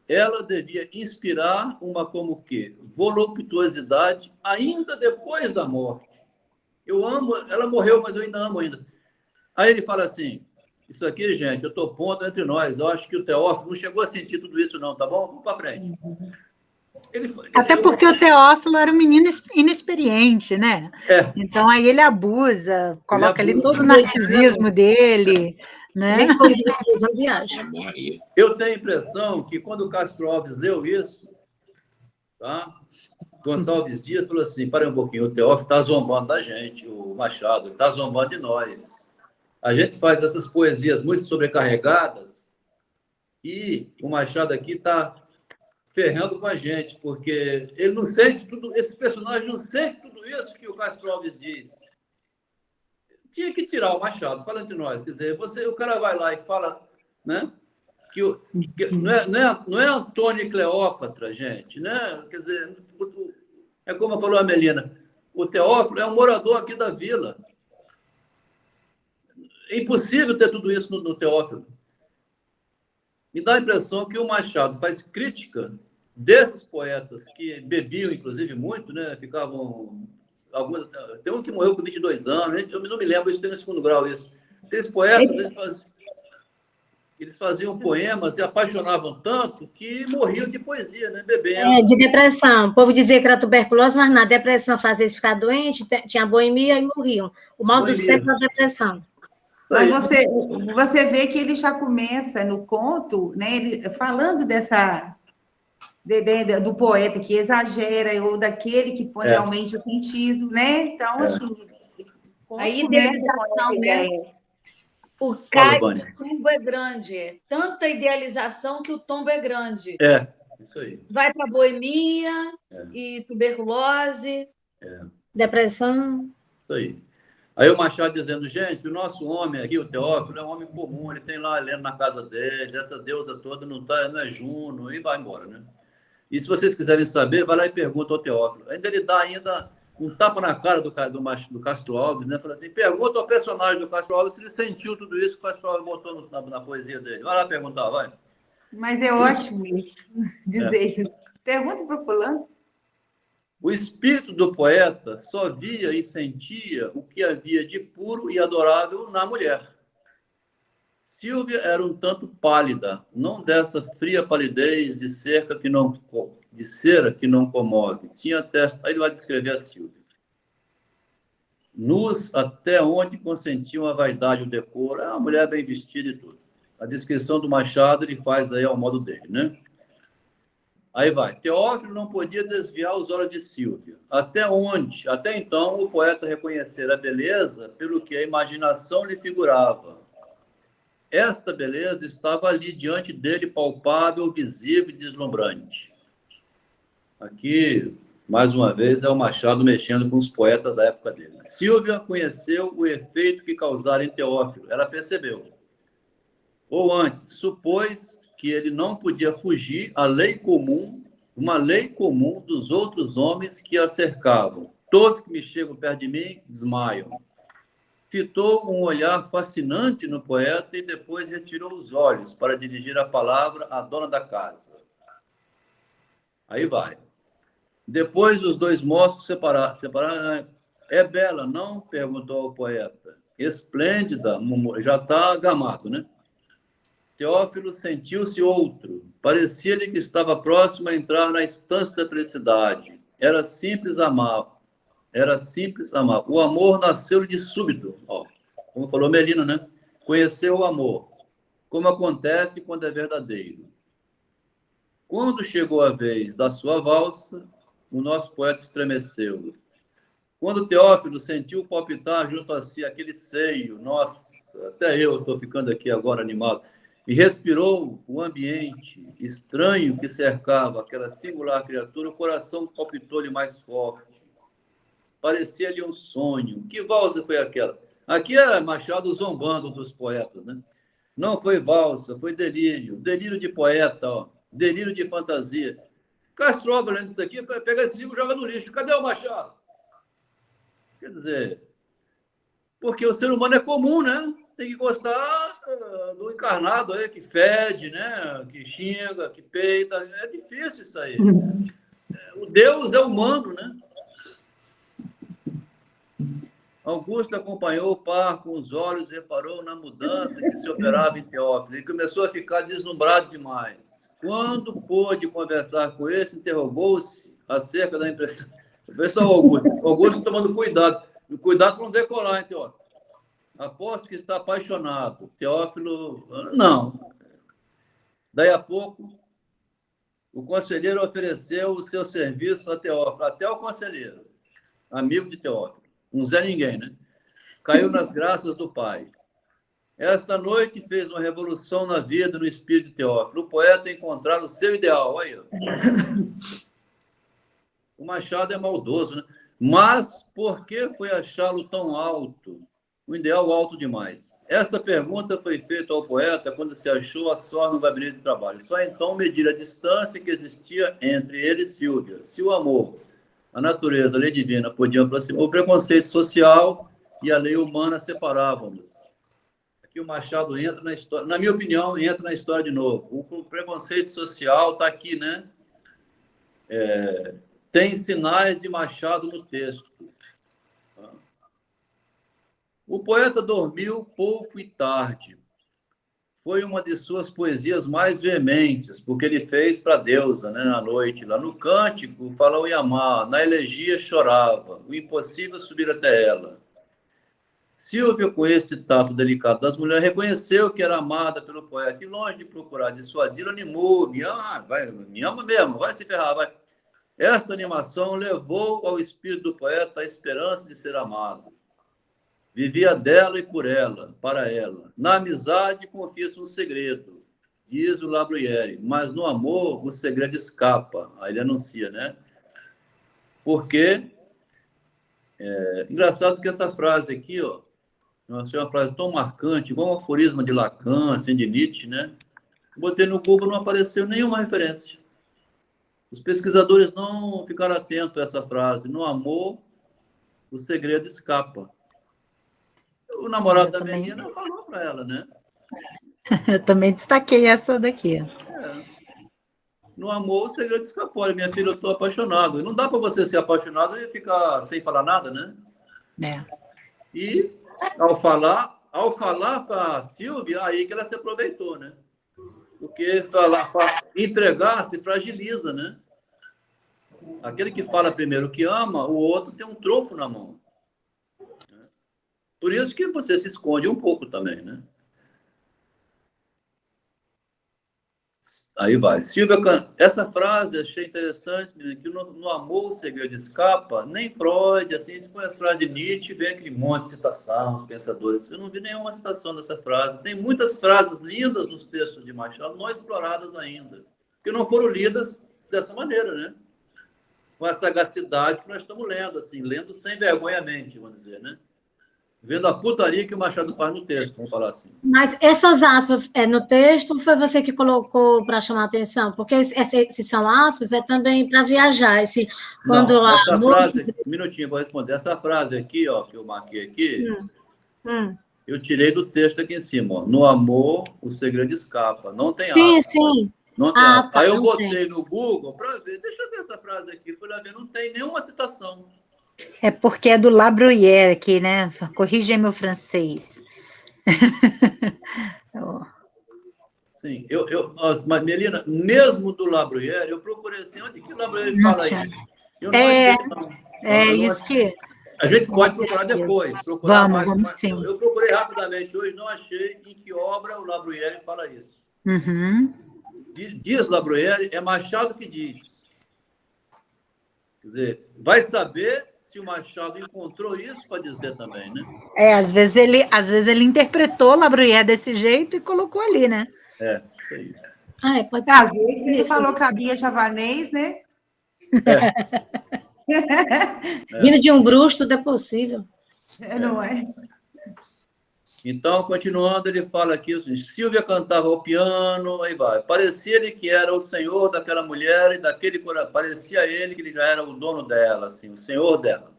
Ela devia inspirar uma como que voluptuosidade ainda depois da morte. Eu amo, ela morreu, mas eu ainda amo ainda. Aí ele fala assim, isso aqui, gente, eu estou pondo entre nós, eu acho que o Teófilo não chegou a sentir tudo isso não, tá bom? Vamos para frente. Até porque o Teófilo era um menino inexperiente, né? É. Então aí ele abusa, coloca ali todo o narcisismo dele, né? Eu tenho a impressão que quando o Castro Alves leu isso, tá? Gonçalves Dias falou assim, para um pouquinho, o Teófilo está zombando da gente, o Machado está zombando de nós. A gente faz essas poesias muito sobrecarregadas e o Machado aqui está ferrando com a gente, porque ele não sente tudo, esse personagem não sente tudo isso que o Castro Alves diz. Tinha que tirar o Machado, fala entre nós, quer dizer, o cara vai lá e fala, né, que não é Antônio e Cleópatra, gente, né? Quer dizer, é como falou a Melina, o Teófilo é um morador aqui da vila. É impossível ter tudo isso no Teófilo. Me dá a impressão que o Machado faz crítica desses poetas que bebiam, inclusive, muito, né? Ficavam... Tem um que morreu com 22 anos, eu não me lembro, isso tem no segundo grau, isso. Esses poetas, eles faziam poemas e apaixonavam tanto que morriam de poesia, né? Bebendo. De depressão. O povo dizia que era tuberculose, mas na depressão fazia eles ficar doentes, tinha boemia e morriam. O mal do século é a depressão. Mas você vê que ele já começa no conto, né, ele, falando do poeta que exagera, ou daquele que põe realmente o sentido, né? Então, assim... A idealização, né? O tombo é grande. Tanta idealização que o tombo é grande. É, isso aí. Vai para boemia e tuberculose. Depressão. Isso aí. Aí o Machado dizendo, gente, o nosso homem aqui, o Teófilo, é um homem comum, ele tem lá a Helena na casa dele, essa deusa toda não é Juno, e vai embora, né? E se vocês quiserem saber, vai lá e pergunta ao Teófilo. Ainda ele dá um tapa na cara do Castro Alves, né? Fala assim, pergunta ao personagem do Castro Alves se ele sentiu tudo isso que o Castro Alves botou na poesia dele. Vai lá perguntar, vai. Mas é ótimo isso, dizer. Pergunta para o fulano. O espírito do poeta só via e sentia o que havia de puro e adorável na mulher. Sílvia era um tanto pálida, não dessa fria palidez de cera que não comove. Tinha a testa... Aí ele vai descrever a Sílvia. Nus até onde consentiam a vaidade e o decoro. É uma mulher bem vestida e tudo. A descrição do Machado ele faz aí ao modo dele, né? Aí vai. Teófilo não podia desviar os olhos de Sílvia. Até então, o poeta reconhecera a beleza pelo que a imaginação lhe figurava. Esta beleza estava ali diante dele, palpável, visível e deslumbrante. Aqui, mais uma vez, é o Machado mexendo com os poetas da época dele. Sílvia conheceu o efeito que causara em Teófilo. Ela percebeu. Ou antes, supôs que ele não podia fugir à lei comum, uma lei comum dos outros homens que a cercavam. Todos que me chegam perto de mim desmaiam. Fitou um olhar fascinante no poeta e depois retirou os olhos para dirigir a palavra à dona da casa. Aí vai. Depois os dois moços separaram. É bela, não? Perguntou o poeta. Esplêndida, já está gamado, né? Teófilo sentiu-se outro. Parecia-lhe que estava próximo a entrar na estância da felicidade. Era simples amar. O amor nasceu de súbito. Ó, como falou Melina, né? Conheceu o amor. Como acontece quando é verdadeiro. Quando chegou a vez da sua valsa, o nosso poeta estremeceu. Quando Teófilo sentiu palpitar junto a si aquele seio, nossa, até eu estou ficando aqui agora animado, e respirou o ambiente estranho que cercava aquela singular criatura, o coração palpitou-lhe mais forte. Parecia-lhe um sonho. Que valsa foi aquela? Aqui é Machado zombando dos poetas, né? Não foi valsa, foi delírio. Delírio de poeta, ó. Delírio de fantasia. Castro Alves, lendo isso aqui, pega esse livro e joga no lixo. Cadê o Machado? Quer dizer, porque o ser humano é comum, né? Tem que gostar do encarnado aí, que fede, né? Que xinga, que peita. É difícil isso aí. O Deus é humano, né? Augusto acompanhou o par com os olhos e reparou na mudança que se operava em Teófilo e começou a ficar deslumbrado demais. Quando pôde conversar com ele, interrogou-se acerca da impressão. Vê só o Augusto. Augusto tomando cuidado. Cuidado para não decolar, hein, Teófilo? Aposto que está apaixonado. Teófilo, não. Daí a pouco, o conselheiro ofereceu o seu serviço a Teófilo. Até o conselheiro, amigo de Teófilo. Um Zé Ninguém, né? Caiu nas graças do pai. Esta noite fez uma revolução na vida, no espírito de Teófilo. O poeta encontrou o seu ideal. Aí, ó. O Machado é maldoso, né? Mas por que foi achá-lo tão alto? O ideal alto demais. Esta pergunta foi feita ao poeta quando se achou a só no gabinete de trabalho. Só então medir a distância que existia entre ele e Sílvia. Se o amor, a natureza, a lei divina podiam aproximar, o preconceito social e a lei humana separavam-nos. Aqui o Machado entra na história, na minha opinião, entra na história de novo. O preconceito social está aqui, né? Tem sinais de Machado no texto. O poeta dormiu pouco e tarde. Foi uma de suas poesias mais veementes, porque ele fez para a deusa, né, na noite. Lá no cântico, falou em amar, na elegia chorava, o impossível subir até ela. Sílvia, com este tato delicado das mulheres, reconheceu que era amada pelo poeta e, longe de procurar dissuadi-la, animou, me ama mesmo, vai se ferrar, vai. Esta animação levou ao espírito do poeta a esperança de ser amado. Vivia dela e por ela, para ela. Na amizade, confia-se um segredo, diz o La Bruyère, mas no amor o segredo escapa. Aí ele anuncia, né? Porque, engraçado que essa frase aqui, ó, é uma frase tão marcante, igual um aforisma de Lacan, assim, de Nietzsche, né? Botei no Google, não apareceu nenhuma referência. Os pesquisadores não ficaram atentos a essa frase. No amor, o segredo escapa. O namorado da menina falou para ela, né? Eu também destaquei essa daqui. No amor, o segredo escapou. Olha, minha filha, eu estou apaixonado. Não dá para você ser apaixonado e ficar sem falar nada, né? E ao falar para a Sílvia, aí que ela se aproveitou, né? Porque entregar se fragiliza, né? Aquele que fala primeiro que ama, o outro tem um trunfo na mão. Por isso que você se esconde um pouco também, né? Aí vai. Sílvia, essa frase achei interessante, que no amor o segredo escapa, nem Freud, assim, a gente põe as frases de Nietzsche, vem aquele monte de citação, os pensadores. Eu não vi nenhuma citação dessa frase. Tem muitas frases lindas nos textos de Machado, não exploradas ainda, que não foram lidas dessa maneira, né? Com a sagacidade que nós estamos lendo, assim, lendo sem vergonhamente, vamos dizer, né? Vendo a putaria que o Machado faz no texto, vamos falar assim. Mas essas aspas no texto foi você que colocou para chamar a atenção? Porque se são aspas, é também para viajar. Não, essa frase, um minutinho, vou responder. Essa frase aqui, ó, que eu marquei aqui, eu tirei do texto aqui em cima. Ó. No amor, o segredo escapa. Não tem aspas. Sim. Não tem aspas. Tá, aí eu botei no Google para ver. Deixa eu ver essa frase aqui. Fui lá ver, não tem nenhuma citação. É porque é do La Bruyère aqui, né? Corrija meu francês. Sim, mas Melina, mesmo do La Bruyère, eu procurei assim, onde que o La Bruyère fala isso? Eu não achei, não. Isso que... A gente pode procurar depois. Vamos sim. Eu procurei rapidamente hoje, não achei em que obra o La Bruyère fala isso. Diz La Bruyère, é Machado que diz. Quer dizer, vai saber se o Machado encontrou isso para dizer também, né? Às vezes ele interpretou La Bruyère desse jeito e colocou ali, né? Isso aí. Pode Às vezes ele falou que sabia javanês, né? Vindo de um bruxo, tudo é possível. Não é? Então, continuando, ele fala aqui assim, Sílvia cantava ao piano, aí vai. Parecia-lhe que era o senhor daquela mulher e daquele coração. Parecia a ele que ele já era o dono dela, assim, o senhor dela.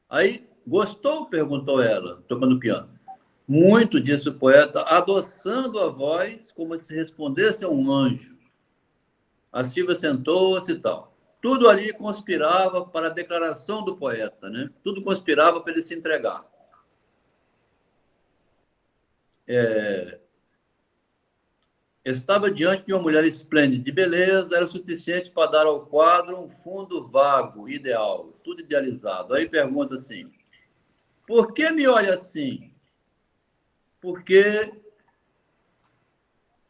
Aí, gostou? Perguntou ela, tocando piano. Muito, disse o poeta, adoçando a voz como se respondesse a um anjo. A Sílvia sentou-se e tal. Tudo ali conspirava para a declaração do poeta, né? Tudo conspirava para ele se entregar. Estava diante de uma mulher esplêndida de beleza, era o suficiente para dar ao quadro um fundo vago, ideal, tudo idealizado. Aí pergunta assim, por que me olha assim? Porque...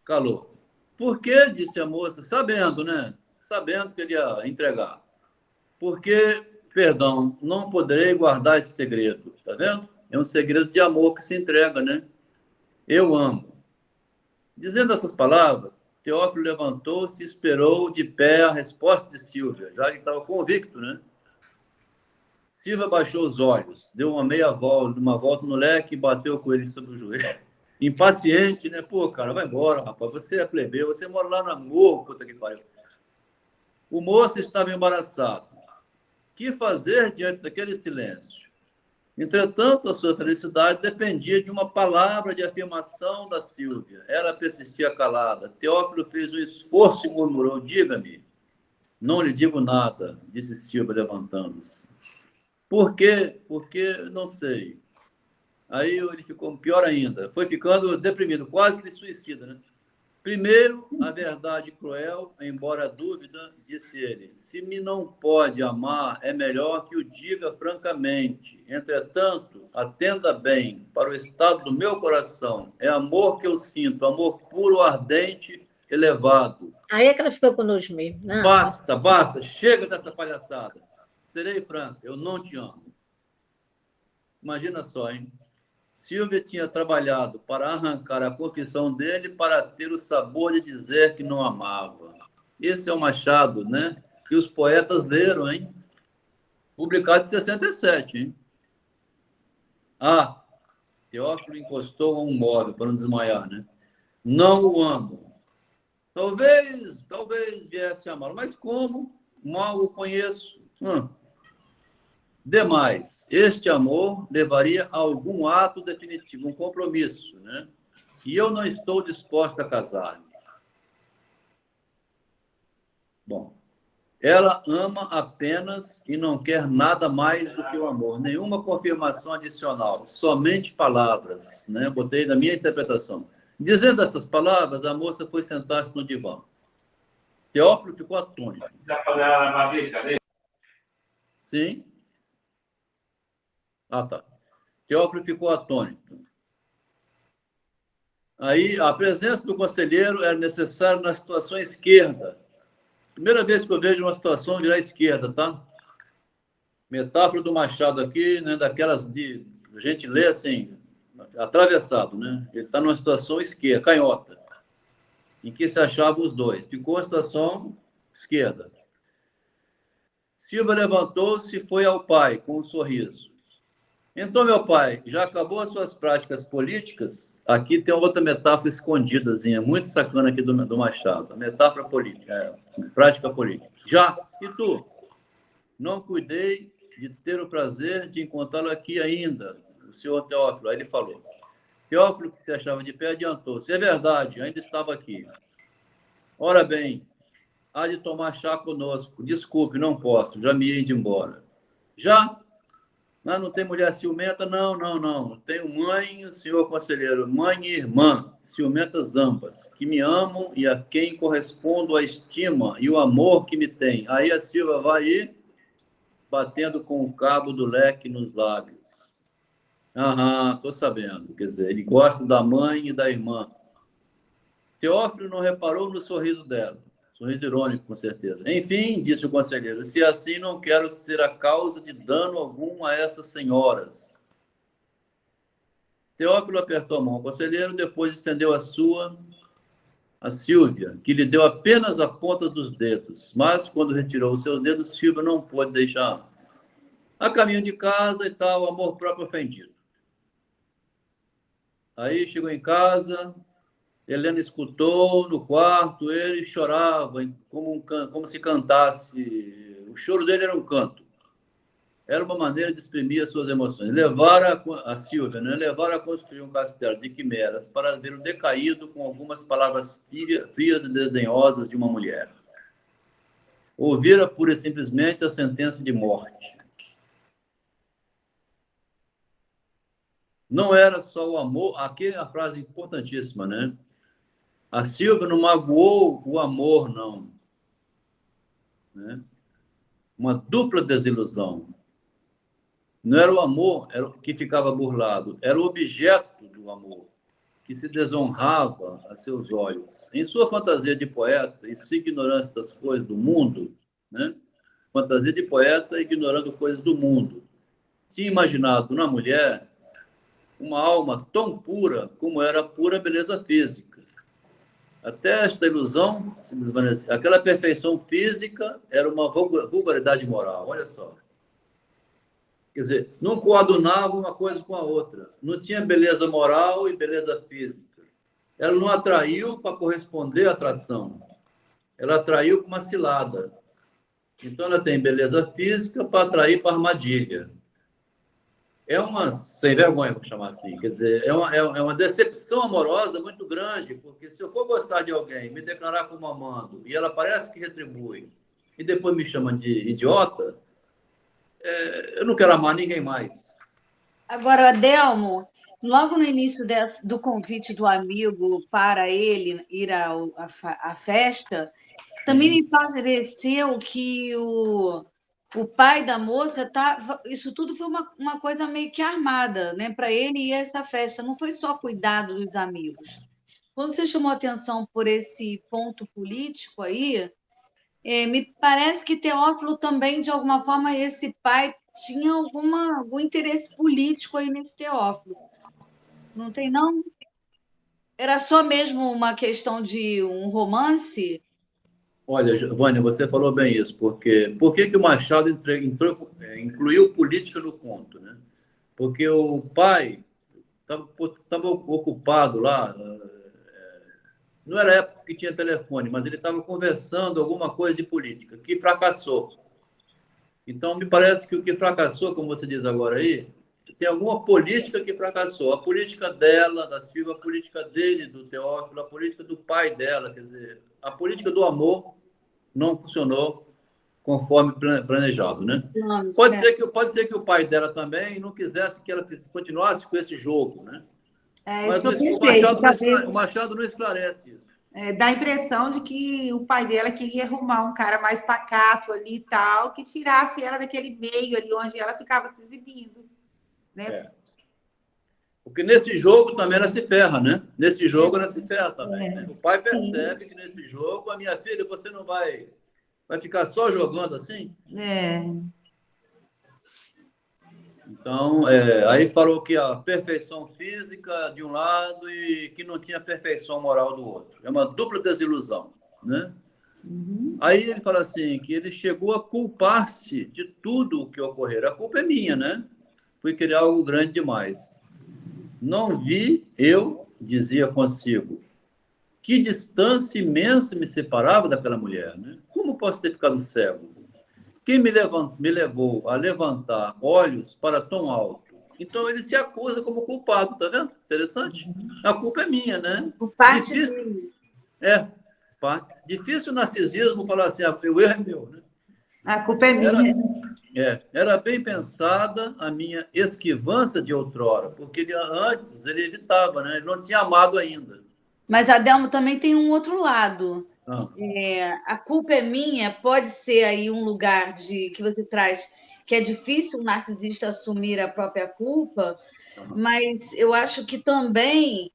Calou. Por que, disse a moça, sabendo, né? Sabendo que ele ia entregar. Porque, perdão, não poderei guardar esse segredo, tá vendo? É um segredo de amor que se entrega, né? Eu amo. Dizendo essas palavras, Teófilo levantou-se e esperou de pé a resposta de Silvia, já que estava convicto, né? Silvia baixou os olhos, deu uma volta no leque e bateu com ele sobre o joelho. Impaciente, né? Pô, cara, vai embora, rapaz. Você é plebeu, você mora lá na morro, puta que pariu. O moço estava embaraçado. Que fazer diante daquele silêncio? Entretanto, a sua felicidade dependia de uma palavra de afirmação da Silvia. Ela persistia calada. Teófilo fez um esforço e murmurou, diga-me. Não lhe digo nada, disse Silvia, levantando-se. Por quê? Porque não sei. Aí ele ficou pior ainda. Foi ficando deprimido, quase que suicida, né? Primeiro, a verdade cruel, embora a dúvida, disse ele, se me não pode amar, é melhor que o diga francamente. Entretanto, atenda bem para o estado do meu coração. É amor que eu sinto, amor puro, ardente, elevado. Aí é que ela ficou conosco mesmo. Não. Basta, chega dessa palhaçada. Serei franco, eu não te amo. Imagina só, hein? Silvia tinha trabalhado para arrancar a confissão dele para ter o sabor de dizer que não amava. Esse é o Machado, né? Que os poetas leram, hein? Publicado em 67, hein? Teófilo encostou a um móvel para não desmaiar, né? Não o amo. Talvez viesse a amá-lo, mas como? Mal o conheço. Demais, este amor levaria a algum ato definitivo, um compromisso, né? E eu não estou disposta a casar-me. Bom, ela ama apenas e não quer nada mais do que o amor, nenhuma confirmação adicional, somente palavras, né? Botei na minha interpretação. Dizendo essas palavras, a moça foi sentar-se no divã. Teófilo ficou atônito. Sim. Tá. Teófilo ficou atônito. Aí, a presença do conselheiro era necessária na situação esquerda. Primeira vez que eu vejo uma situação virar esquerda, tá? Metáfora do Machado aqui, né? Daquelas de a gente lê assim, atravessado, né? Ele está numa situação esquerda, canhota, em que se achavam os dois. Ficou a situação esquerda. Silva levantou-se e foi ao pai com um sorriso. Então, meu pai, já acabou as suas práticas políticas? Aqui tem outra metáfora escondidazinha, muito sacana aqui do Machado. A metáfora política, prática política. Já? E tu? Não cuidei de ter o prazer de encontrá-lo aqui ainda, o senhor Teófilo. Aí ele falou. Teófilo, que se achava de pé, adiantou-se. É verdade, ainda estava aqui. Ora bem, há de tomar chá conosco. Desculpe, não posso, já me hei de embora. Já? Não tem mulher ciumenta? Não. Tenho mãe, senhor conselheiro, mãe e irmã, ciumentas ambas, que me amam e a quem correspondo a estima e o amor que me tem. Aí a Silva vai ir batendo com o cabo do leque nos lábios. Estou sabendo. Quer dizer, ele gosta da mãe e da irmã. Teófilo não reparou no sorriso dela. Sorriso irônico, com certeza. Enfim, disse o conselheiro, se assim não quero ser a causa de dano algum a essas senhoras. Teófilo apertou a mão ao conselheiro, depois estendeu a sua a Silvia, que lhe deu apenas a ponta dos dedos. Mas, quando retirou os seus dedos, Silvia não pôde deixar. A caminho de casa e tal, amor próprio ofendido. Aí chegou em casa... Helena escutou no quarto, ele chorava como se cantasse. O choro dele era um canto. Era uma maneira de exprimir as suas emoções. Levaram a Silvia, né? Levaram a construir um castelo de quimeras para ver o decaído com algumas palavras frias e desdenhosas de uma mulher. ouvira pura e simplesmente a sentença de morte. Não era só o amor, aqui é a frase importantíssima, né? A Silvia não magoou o amor, não. Né? Uma dupla desilusão. Não era o amor que ficava burlado, era o objeto do amor, que se desonrava a seus olhos. Em sua fantasia de poeta, em sua ignorância das coisas do mundo, né? Fantasia de poeta ignorando coisas do mundo, tinha imaginado na mulher uma alma tão pura como era a pura beleza física. Até esta ilusão se desvaneceu. Aquela perfeição física era uma vulgaridade moral, olha só. Quer dizer, não coadunava uma coisa com a outra. Não tinha beleza moral e beleza física. Ela não atraiu para corresponder à atração. Ela atraiu com uma cilada. Então, ela tem beleza física para atrair para armadilha. É uma sem vergonha, vou chamar assim. Quer dizer, é uma decepção amorosa muito grande, porque se eu for gostar de alguém, me declarar como amando, e ela parece que retribui, e depois me chama de idiota, eu não quero amar ninguém mais. Agora, Adelmo, logo no início do convite do amigo para ele ir à festa, também me pareceu que o pai da moça isso tudo foi uma coisa meio que armada, né, para ele ir a essa festa. Não foi só cuidado dos amigos. Quando você chamou atenção por esse ponto político aí, me parece que Teófilo também, de alguma forma, esse pai tinha algum interesse político aí nesse Teófilo. Não tem, não? Era só mesmo uma questão de um romance? Olha, Vânia, você falou bem isso, porque por que o Machado incluiu política no conto, né? Porque o pai estava ocupado lá, não era época que tinha telefone, mas ele estava conversando alguma coisa de política, que fracassou. Então, me parece que o que fracassou, como você diz agora aí, tem alguma política que fracassou. A política dela, da Silva, a política dele, do Teófilo, a política do pai dela, quer dizer, a política do amor não funcionou conforme planejado, né? Pode ser que o pai dela também não quisesse que ela continuasse com esse jogo, né? Mas o Machado não esclarece isso. Dá a impressão de que o pai dela queria arrumar um cara mais pacato ali e tal, que tirasse ela daquele meio ali onde ela ficava se exibindo, né? Porque nesse jogo também ela se ferra, né? Nesse jogo ela se ferra também. Né? O pai percebe que nesse jogo, a minha filha, você não vai ficar só jogando assim? Então, aí falou que a perfeição física de um lado e que não tinha perfeição moral do outro. É uma dupla desilusão, né? Uhum. Aí ele fala assim, que ele chegou a culpar-se de tudo o que ocorreu. A culpa é minha, né? Fui querer algo grande demais. Não vi, eu dizia consigo, que distância imensa me separava daquela mulher, né? Como posso ter ficado cego? Quem me levou a levantar olhos para tão alto? Então, ele se acusa como culpado, tá vendo? Interessante. A culpa é minha, né? Por parte dele. Difícil o narcisismo falar assim, o erro é meu, né? A culpa é minha. Era bem pensada a minha esquivança de outrora, porque antes ele evitava, né? Ele não tinha amado ainda. Mas, Adelmo, também tem um outro lado. A culpa é minha, pode ser aí um lugar que você traz, que é difícil o narcisista assumir a própria culpa, mas eu acho que também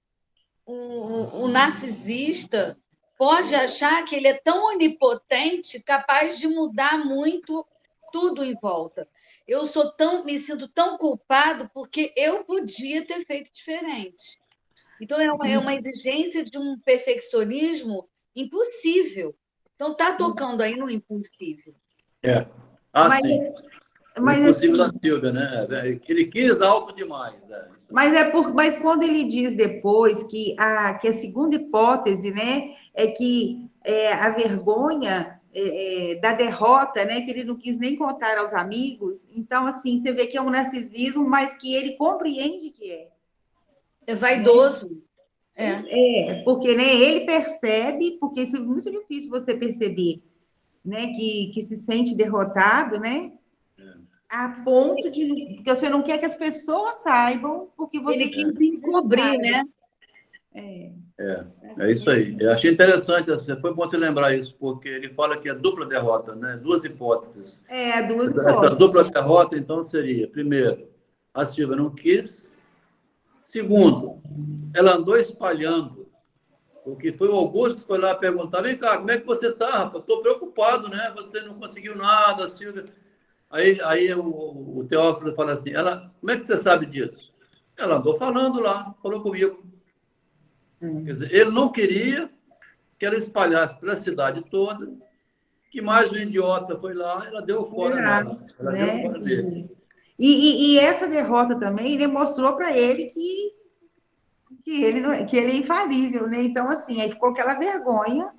o narcisista pode achar que ele é tão onipotente, capaz de mudar muito tudo em volta. Eu me sinto tão culpado porque eu podia ter feito diferente. Então, é uma exigência de um perfeccionismo impossível. Então, está tocando aí no impossível. Sim. Mas impossível da Silvia, né? Ele quis algo demais. Mas quando ele diz depois que a segunda hipótese, né, é que a vergonha da derrota, né, que ele não quis nem contar aos amigos, então, assim, você vê que é um narcisismo, mas que ele compreende que é. É vaidoso. Porque, né, ele percebe, porque isso é muito difícil você perceber. né, que se sente derrotado, né? A ponto de... Porque você não quer que as pessoas saibam, porque você Ele se quis encobrir, né? É isso aí. Eu achei interessante, foi bom você lembrar isso, porque ele fala que é dupla derrota, né? Duas hipóteses. Duas Essa hipóteses. dupla derrota, então, seria, primeiro, a Silvia não quis. Segundo, ela andou espalhando. Porque foi o Augusto que foi lá perguntar, vem cá, como é que você está, rapaz? Estou preocupado, né? Você não conseguiu nada, Silvia. Aí o Teófilo fala assim, como é que você sabe disso? Ela andou falando lá, falou comigo. Quer dizer, ele não queria que ela espalhasse pela cidade toda, que mais um idiota foi lá, ela deu fora nela. Ela deu fora dele. E essa derrota também, ele mostrou para ele que ele é infalível, né? Então, assim, aí ficou aquela vergonha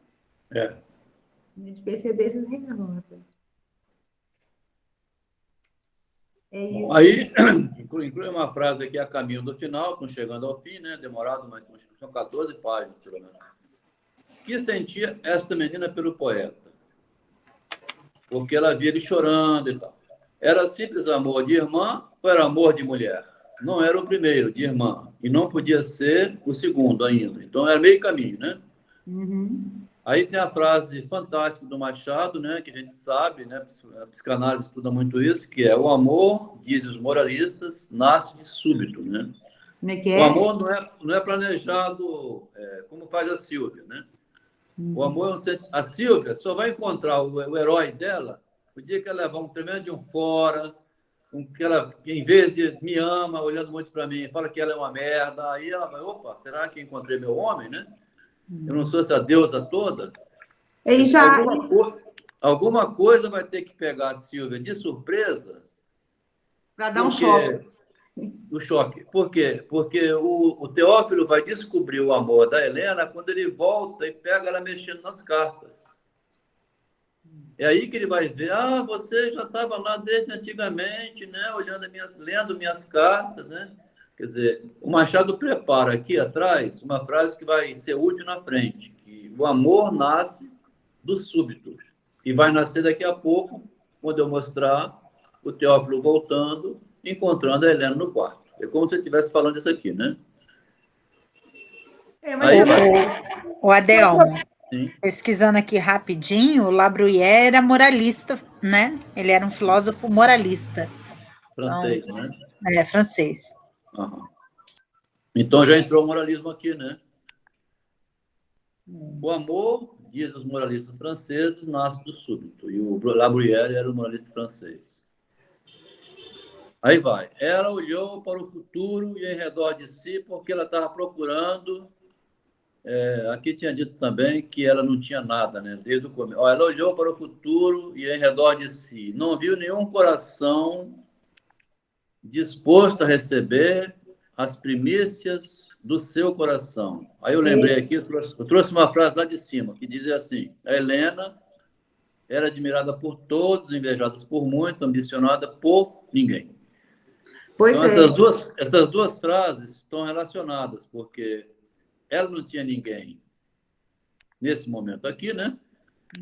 de perceber essas derrotas. É isso. Aí, inclui uma frase aqui a caminho do final, estão chegando ao fim, né? Demorado, mas são 14 páginas, pelo menos. Que sentia esta menina pelo poeta? Porque ela via ele chorando e tal. Era simples amor de irmã ou era amor de mulher? Não era o primeiro, de irmã. E não podia ser o segundo ainda. Então, era meio caminho, né? Aí tem a frase fantástica do Machado, né? Que a gente sabe, né? A psicanálise estuda muito isso, que é o amor, dizem os moralistas, nasce de súbito, né? O amor não é planejado como faz a Silvia, né? O amor a Silvia só vai encontrar o herói dela o dia que ela levar um tremendo de um fora, que ela, em vez de me ama, olhando muito para mim, fala que ela é uma merda, aí ela vai, opa, será que encontrei meu homem, né? Eu não sou essa deusa toda? Alguma coisa vai ter que pegar a Silvia de surpresa para dar um choque. O choque. Por quê? Porque o Teófilo vai descobrir o amor da Helena quando ele volta e pega ela mexendo nas cartas. É aí que ele vai ver, você já estava lá desde antigamente, né? Lendo minhas cartas, né? Quer dizer, o Machado prepara aqui atrás uma frase que vai ser útil na frente, que o amor nasce do súbito. E vai nascer daqui a pouco, quando eu mostrar o Teófilo voltando, encontrando a Helena no quarto. É como se eu estivesse falando isso aqui, né? O Adelmo, pesquisando aqui rapidinho, o La Bruyère era moralista, né? Ele era um filósofo moralista. Francês, então, né? Francês. Então já entrou o moralismo aqui, né? O amor, diz os moralistas franceses, nasce do súbito. E o La Bruyère era o moralista francês. Aí vai. Ela olhou para o futuro e em redor de si, porque ela estava procurando. Aqui tinha dito também que ela não tinha nada, né? Desde o começo. Ela olhou para o futuro e em redor de si. Não viu nenhum coração disposto a receber as primícias do seu coração. Aí eu lembrei aqui, eu trouxe uma frase lá de cima, que dizia assim: a Helena era admirada por todos, invejada por muito, ambicionada por ninguém. Então, essas duas frases estão relacionadas, porque ela não tinha ninguém nesse momento aqui, né?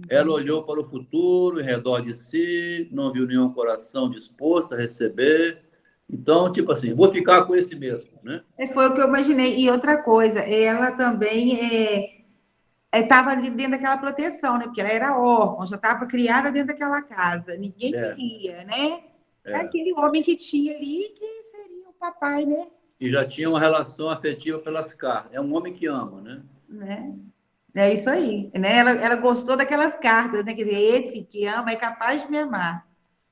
Ela olhou para o futuro, em redor de si, não viu nenhum coração disposto a receber. Então, tipo assim, vou ficar com esse mesmo, né? Foi o que eu imaginei. E outra coisa, ela também estava ali dentro daquela proteção, né? Porque ela era órfã, já estava criada dentro daquela casa. Ninguém queria, né? Aquele homem que tinha ali, que seria o papai, né? E já tinha uma relação afetiva pelas cartas. É um homem que ama, né? É isso aí, né? Ela gostou daquelas cartas, né? Quer dizer, esse que ama é capaz de me amar.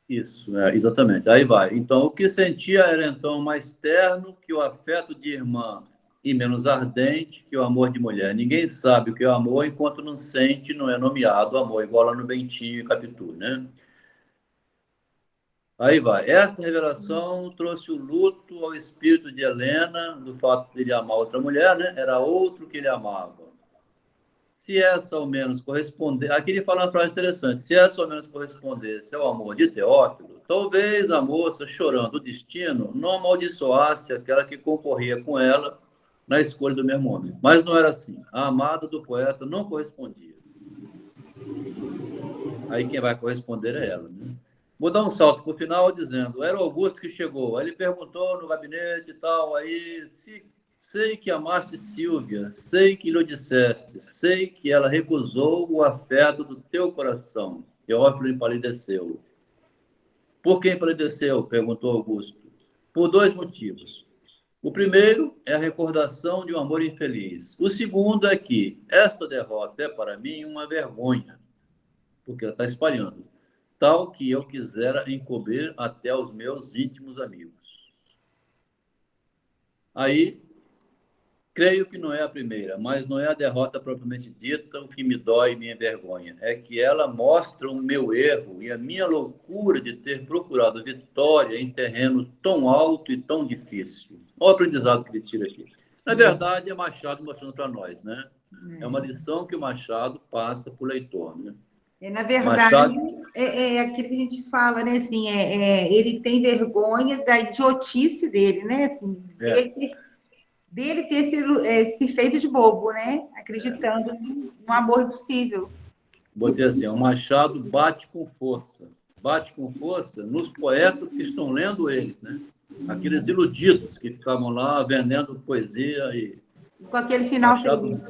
Isso, exatamente. Aí vai. Então, o que sentia era, então, mais terno que o afeto de irmã e menos ardente que o amor de mulher. Ninguém sabe o que é o amor enquanto não sente, não é nomeado amor, igual lá no Bentinho e Capitu, né? Aí vai. Esta revelação trouxe o luto ao espírito de Helena, do fato de ele amar outra mulher, né? Era outro que ele amava. Se essa ao menos corresponder... Aqui ele fala uma frase interessante. Se essa ao menos correspondesse ao amor de Teófilo, talvez a moça, chorando o destino, não amaldiçoasse aquela que concorria com ela na escolha do mesmo homem. Mas não era assim. A amada do poeta não correspondia. Aí quem vai corresponder é ela, né? Vou dar um salto para o final dizendo, era o Augusto que chegou. Aí ele perguntou no gabinete e tal, aí, sei que amaste Sílvia, sei que lhe disseste, sei que ela recusou o afeto do teu coração. Teófilo empalideceu. Por que empalideceu? Perguntou Augusto. Por 2 motivos. O primeiro é a recordação de um amor infeliz. O segundo é que esta derrota é para mim uma vergonha, porque ela está espalhando, tal que eu quisera encobrir até os meus íntimos amigos. Aí, creio que não é a primeira, mas não é a derrota propriamente dita o que me dói e me envergonha. É que ela mostra o meu erro e a minha loucura de ter procurado vitória em terreno tão alto e tão difícil. Olha o aprendizado que ele tira aqui. Na verdade, é Machado mostrando para nós, né? É uma lição que o Machado passa para o leitor, né? Na verdade, é aquilo que a gente fala, né? Assim, ele tem vergonha da idiotice dele, né? Assim, dele ter se feito de bobo, né? Acreditando no amor impossível. Botei assim, o Machado bate com força nos poetas que estão lendo ele, né? Aqueles iludidos que ficavam lá vendendo poesia e... Com aquele final feliz.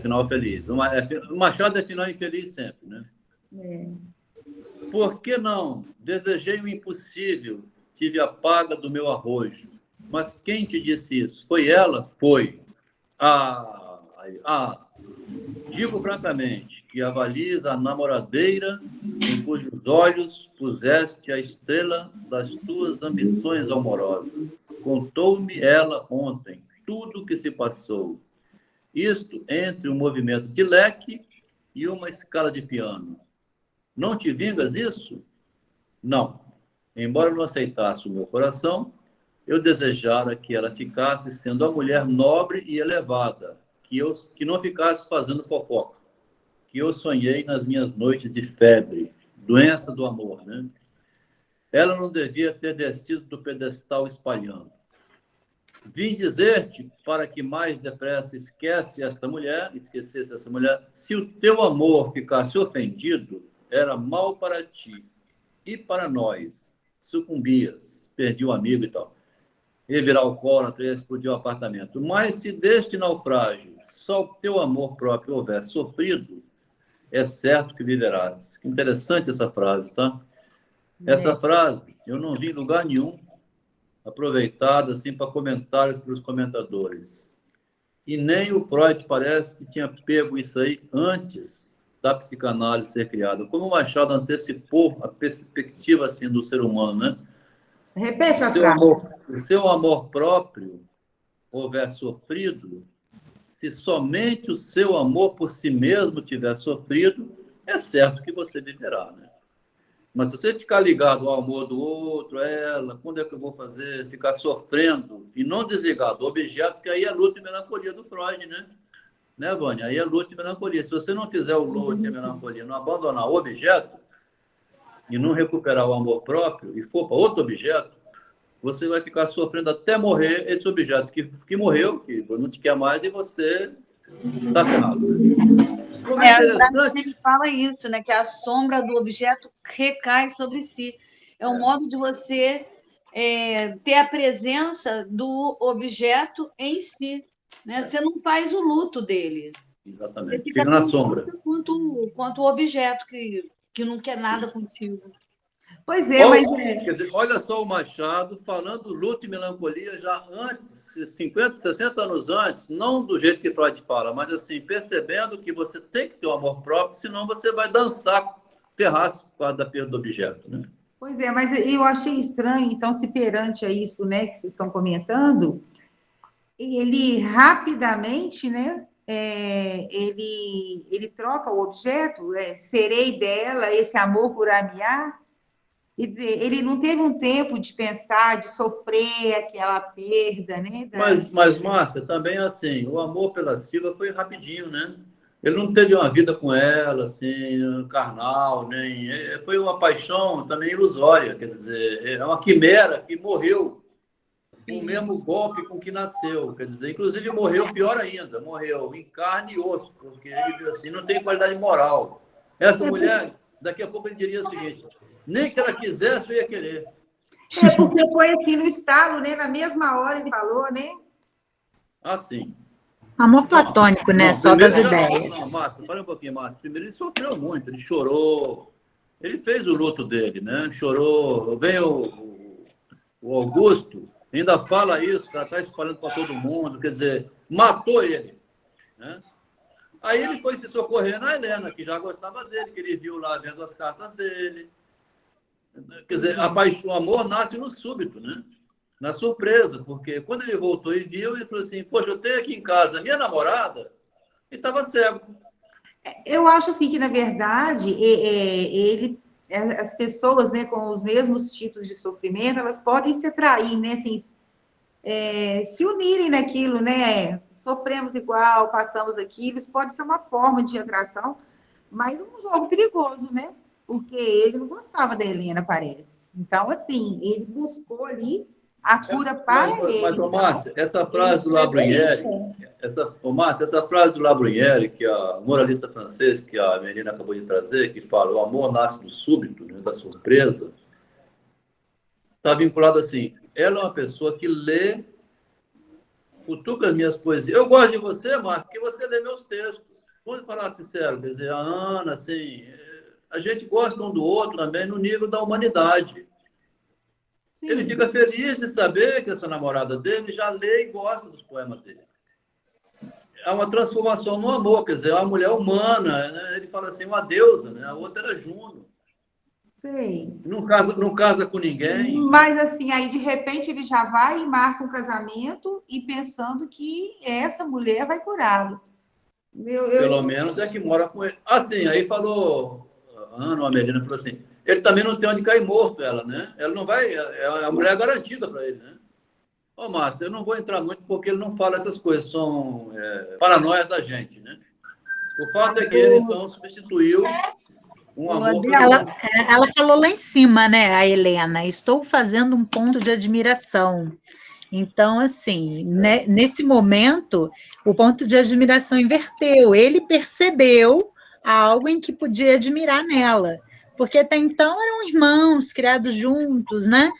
Final feliz. O Machado é final infeliz sempre, né? Por que não? Desejei o impossível, tive a paga do meu arrojo. Mas quem te disse isso? Foi ela? Foi. Digo francamente que avaliza a namoradeira em cujos olhos puseste a estrela das tuas ambições amorosas. Contou-me ela ontem tudo o que se passou. Isto entre um movimento de leque e uma escala de piano. Não te vingas isso? Não. Embora não aceitasse o meu coração, eu desejara que ela ficasse sendo a mulher nobre e elevada, que não ficasse fazendo fofoca, que eu sonhei nas minhas noites de febre, doença do amor, né? Ela não devia ter descido do pedestal espalhando. Vim dizer-te, para que mais depressa esquecesse essa mulher, se o teu amor ficasse ofendido, era mal para ti e para nós. Sucumbias, perdi o amigo e tal. E virar o colo, explodir o apartamento. Mas se deste naufrágio só o teu amor próprio houver sofrido, é certo que viverás. Interessante essa frase, tá? Essa frase eu não vi em lugar nenhum aproveitada assim para comentários para os comentadores. E nem o Freud parece que tinha pego isso aí antes da psicanálise ser criada. Como o Machado antecipou a perspectiva assim do ser humano, né? Repete a frase. Se o seu amor próprio houver sofrido, se somente o seu amor por si mesmo tiver sofrido, é certo que você viverá, né? Mas se você ficar ligado ao amor do outro, ela, quando é que eu vou fazer? Ficar sofrendo e não desligar do objeto, que aí é luto e melancolia do Freud, né? Né, Vânia? Aí é luto e melancolia. Se você não fizer o luto e a melancolia, não abandonar o objeto e não recuperar o amor próprio e for para outro objeto, você vai ficar sofrendo até morrer esse objeto que morreu, que não te quer mais e você está ferrado. Ele fala isso, né? Que a sombra do objeto recai sobre si. É um modo de você ter a presença do objeto em si. Né? Você não faz o luto dele. Exatamente. Fica na sombra. Quanto o objeto que não quer nada contigo. Pois é, mas... Quer dizer, olha só o Machado falando luto e melancolia já antes, 50, 60 anos antes, não do jeito que Freud fala, mas assim, percebendo que você tem que ter um amor próprio, senão você vai dançar terraço por causa da perda do objeto, né? Pois é, mas eu achei estranho, então, se perante a isso, né, que vocês estão comentando, ele rapidamente, né, ele troca o objeto, serei dela, esse amor por amear. Quer dizer, ele não teve um tempo de pensar, de sofrer aquela perda, né? Mas, Márcia, também assim, o amor pela Silva foi rapidinho, né? Ele não teve uma vida com ela, assim, carnal, nem... Foi uma paixão também ilusória, quer dizer, é uma quimera que morreu com o mesmo golpe com que nasceu, quer dizer, inclusive morreu pior ainda, morreu em carne e osso, porque ele, assim, não tem qualidade moral. Essa mulher... daqui a pouco ele diria o seguinte: nem que ela quisesse, eu ia querer. É, porque foi assim no estalo, né? Na mesma hora ele falou, né? Assim. Amor platônico, né? Não, Só das primeiro, ideias. Não, Márcia, para um pouquinho, Márcia. Primeiro ele sofreu muito, ele chorou. Ele fez o luto dele, né? Chorou. Vem o Augusto, ainda fala isso, ela está espalhando para todo mundo, quer dizer, matou ele, né? Aí ele foi se socorrer na Helena, que já gostava dele, que ele viu lá vendo as cartas dele. Quer dizer, a paixão, o amor nasce no súbito, né? Na surpresa, porque quando ele voltou e viu, ele falou assim: poxa, eu tenho aqui em casa a minha namorada e estava cego. Eu acho assim que, na verdade, as pessoas, né, com os mesmos tipos de sofrimento, elas podem se atrair, né, assim, se unirem naquilo, né? Sofremos igual, passamos aquilo, isso pode ser uma forma de atração, mas um jogo perigoso, né? Porque ele não gostava da Helena, parece. Então, assim, ele buscou ali a cura para ele. Mas, Márcia, essa frase do La Bruyère, essa frase do La Bruyère, que a moralista francês, que a menina acabou de trazer, que fala: o amor nasce do súbito, né, da surpresa, está vinculado assim. Ela é uma pessoa que lê, cutuca as minhas poesias. Eu gosto de você, Márcia, porque você lê meus textos. Vamos falar sincero, quer dizer, a Ana, assim, a gente gosta um do outro também no nível da humanidade. Sim. Ele fica feliz de saber que essa namorada dele já lê e gosta dos poemas dele. É uma transformação no amor, quer dizer, é uma mulher humana, né? Ele fala assim, uma deusa, né? A outra era Juno. Sim. Não casa com ninguém. Mas, assim, aí, de repente, ele já vai e marca um casamento e pensando que essa mulher vai curá-lo. Pelo menos é que mora com ele. Assim, aí falou, a Ana, a Melina, falou assim, ele também não tem onde cair morto, ela, né? Ela não vai, a mulher é garantida para ele, né? Ô, Márcia, eu não vou entrar muito porque ele não fala essas coisas, são paranoias da gente, né? O fato é que ele, então, substituiu um amor... Ela falou lá em cima, né, a Helena, estou fazendo um ponto de admiração. Então, assim, né, nesse momento, o ponto de admiração inverteu. Ele percebeu algo em que podia admirar nela, porque até então eram irmãos, criados juntos, né,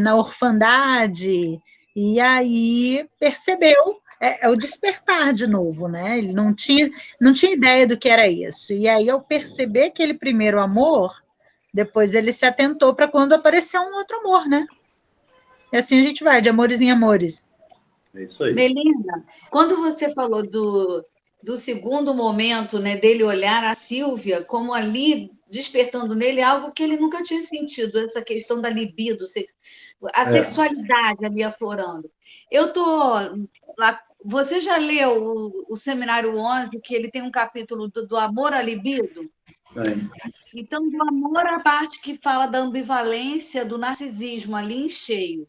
na orfandade, e aí percebeu, o despertar de novo, né, ele não tinha ideia do que era isso, e aí ao perceber aquele primeiro amor, depois ele se atentou para quando apareceu um outro amor, né. E assim a gente vai, de amores em amores. É isso aí. Melina, quando você falou do segundo momento, né, dele olhar a Sílvia como ali despertando nele algo que ele nunca tinha sentido, essa questão da libido, a sexualidade ali aflorando. Eu tô lá, você já leu o Seminário 11, que ele tem um capítulo do amor à libido? Então, do amor à parte que fala da ambivalência, do narcisismo ali em cheio.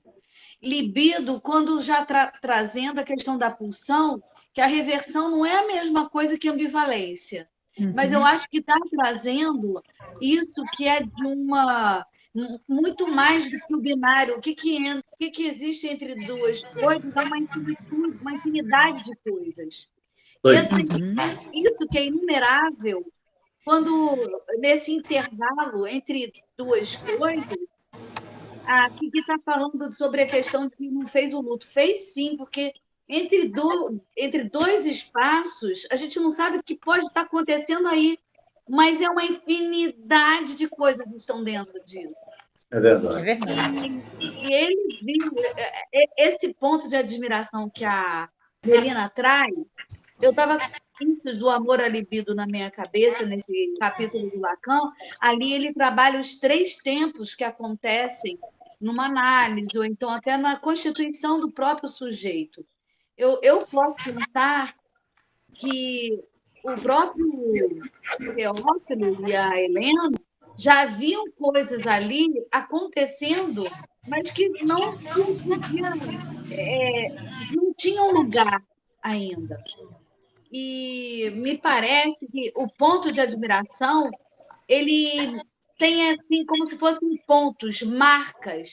Libido, quando já trazendo a questão da pulsão, que a reversão não é a mesma coisa que ambivalência. Mas eu acho que está trazendo isso que é de muito mais do que o binário. O que existe entre duas coisas é uma infinidade de coisas. E isso que é inumerável, quando nesse intervalo entre duas coisas, a Kiki está falando sobre a questão de que não fez o luto. Fez sim, porque entre dois espaços, a gente não sabe o que pode estar acontecendo aí, mas é uma infinidade de coisas que estão dentro disso. É verdade. É verdade. E ele viu esse ponto de admiração que a Melina traz. Eu estava do amor à libido na minha cabeça, nesse capítulo do Lacan. Ali ele trabalha os 3 tempos que acontecem numa análise, ou então até na constituição do próprio sujeito. Eu posso pensar que o próprio Teófilo e a Helena já viam coisas ali acontecendo, mas que não tinham lugar ainda. E me parece que o ponto de admiração, ele tem assim como se fossem pontos, marcas.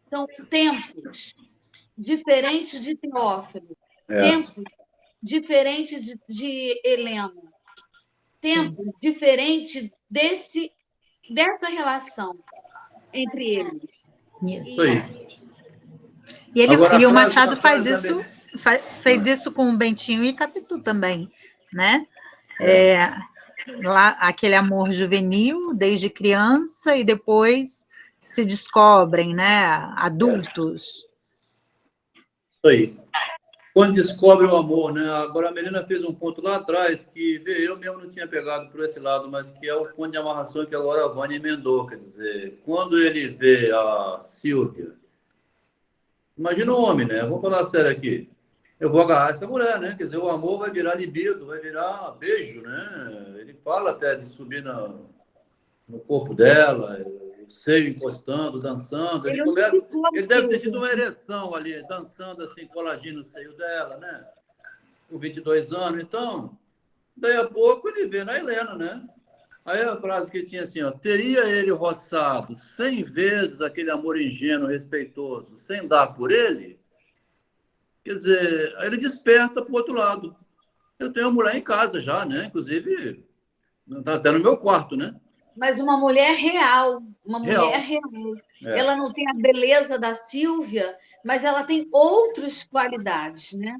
São tempos diferentes de Teófilo, tempos diferentes de Helena. tempo diferente dessa relação entre eles. Isso. aí. E, Agora, e o a frase- Machado a frase faz isso, também- fez isso com o Bentinho e Capitu também, né? Lá, aquele amor juvenil desde criança e depois se descobrem, né? Adultos. Isso aí. Quando descobre o amor, né? Agora a Melina fez um ponto lá atrás que eu mesmo não tinha pegado por esse lado, mas que é o ponto de amarração que agora a Vânia emendou. Quer dizer, quando ele vê a Silvia, imagina um homem, né? Vamos falar sério aqui. Eu vou agarrar essa mulher, né? Quer dizer, o amor vai virar libido, vai virar beijo, né? Ele fala até de subir no corpo dela, o seio encostando, dançando. Ele deve ter tido uma ereção ali, dançando assim, coladinho no seio dela, né? Com 22 anos. Então, daí a pouco ele vê na Helena, né? Aí a frase que tinha assim, ó, teria ele roçado 100 vezes aquele amor ingênuo, respeitoso, sem dar por ele? Quer dizer, aí ele desperta para o outro lado. Eu tenho uma mulher em casa já, né? Inclusive, está até no meu quarto, né? Mas uma mulher real, uma mulher real. É. Ela não tem a beleza da Silvia, mas ela tem outras qualidades, né?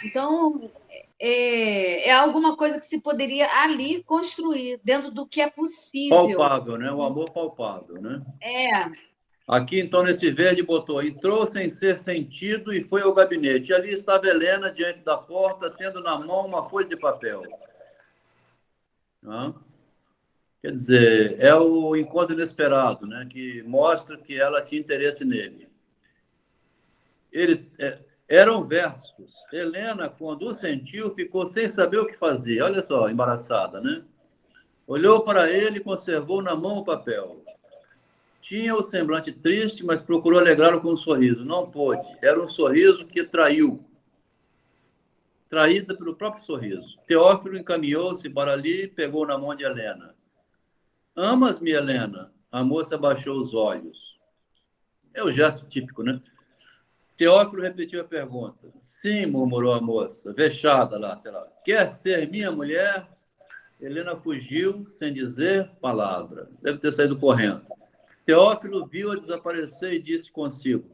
Então, é alguma coisa que se poderia ali construir, dentro do que é possível. Palpável, né? O amor palpável, né? É. Aqui, então, nesse verde, botou, entrou sem ser sentido e foi ao gabinete. E ali estava Helena diante da porta, tendo na mão uma folha de papel. Quer dizer, é o encontro inesperado, né? Que mostra que ela tinha interesse nele. Eram versos. Helena, quando o sentiu, ficou sem saber o que fazer. Olha só, embaraçada, né? Olhou para ele e conservou na mão o papel. Tinha o semblante triste, mas procurou alegrá-lo com um sorriso. Não pôde. Era um sorriso que traiu. Traída pelo próprio sorriso. Teófilo encaminhou-se para ali e pegou na mão de Helena. Amas-me, Helena? A moça baixou os olhos. É o gesto típico, né? Teófilo repetiu a pergunta. Sim, murmurou a moça, vexada lá, sei lá. Quer ser minha mulher? Helena fugiu sem dizer palavra. Deve ter saído correndo. Teófilo viu-a desaparecer e disse consigo: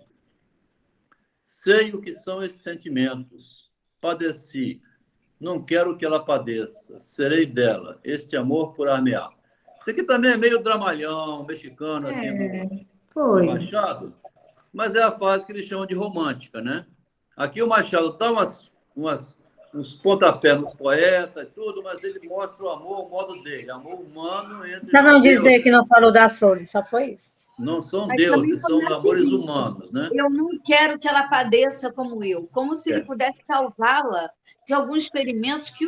sei o que são esses sentimentos. Padeci. Não quero que ela padeça. Serei dela. Este amor curar-me-á. Isso aqui também é meio dramalhão, mexicano, assim, Foi. Machado. Mas é a fase que eles chamam de romântica, né? Aqui o Machado dá uns pontapés nos poetas e tudo, mas ele mostra o amor, o modo dele. Amor humano entre Para não dizer deuses. que não falou das flores, só foi isso. Não são Mas deuses, também são amores humanos, né? Eu não quero que ela padeça como eu, como se ele pudesse salvá-la de alguns experimentos que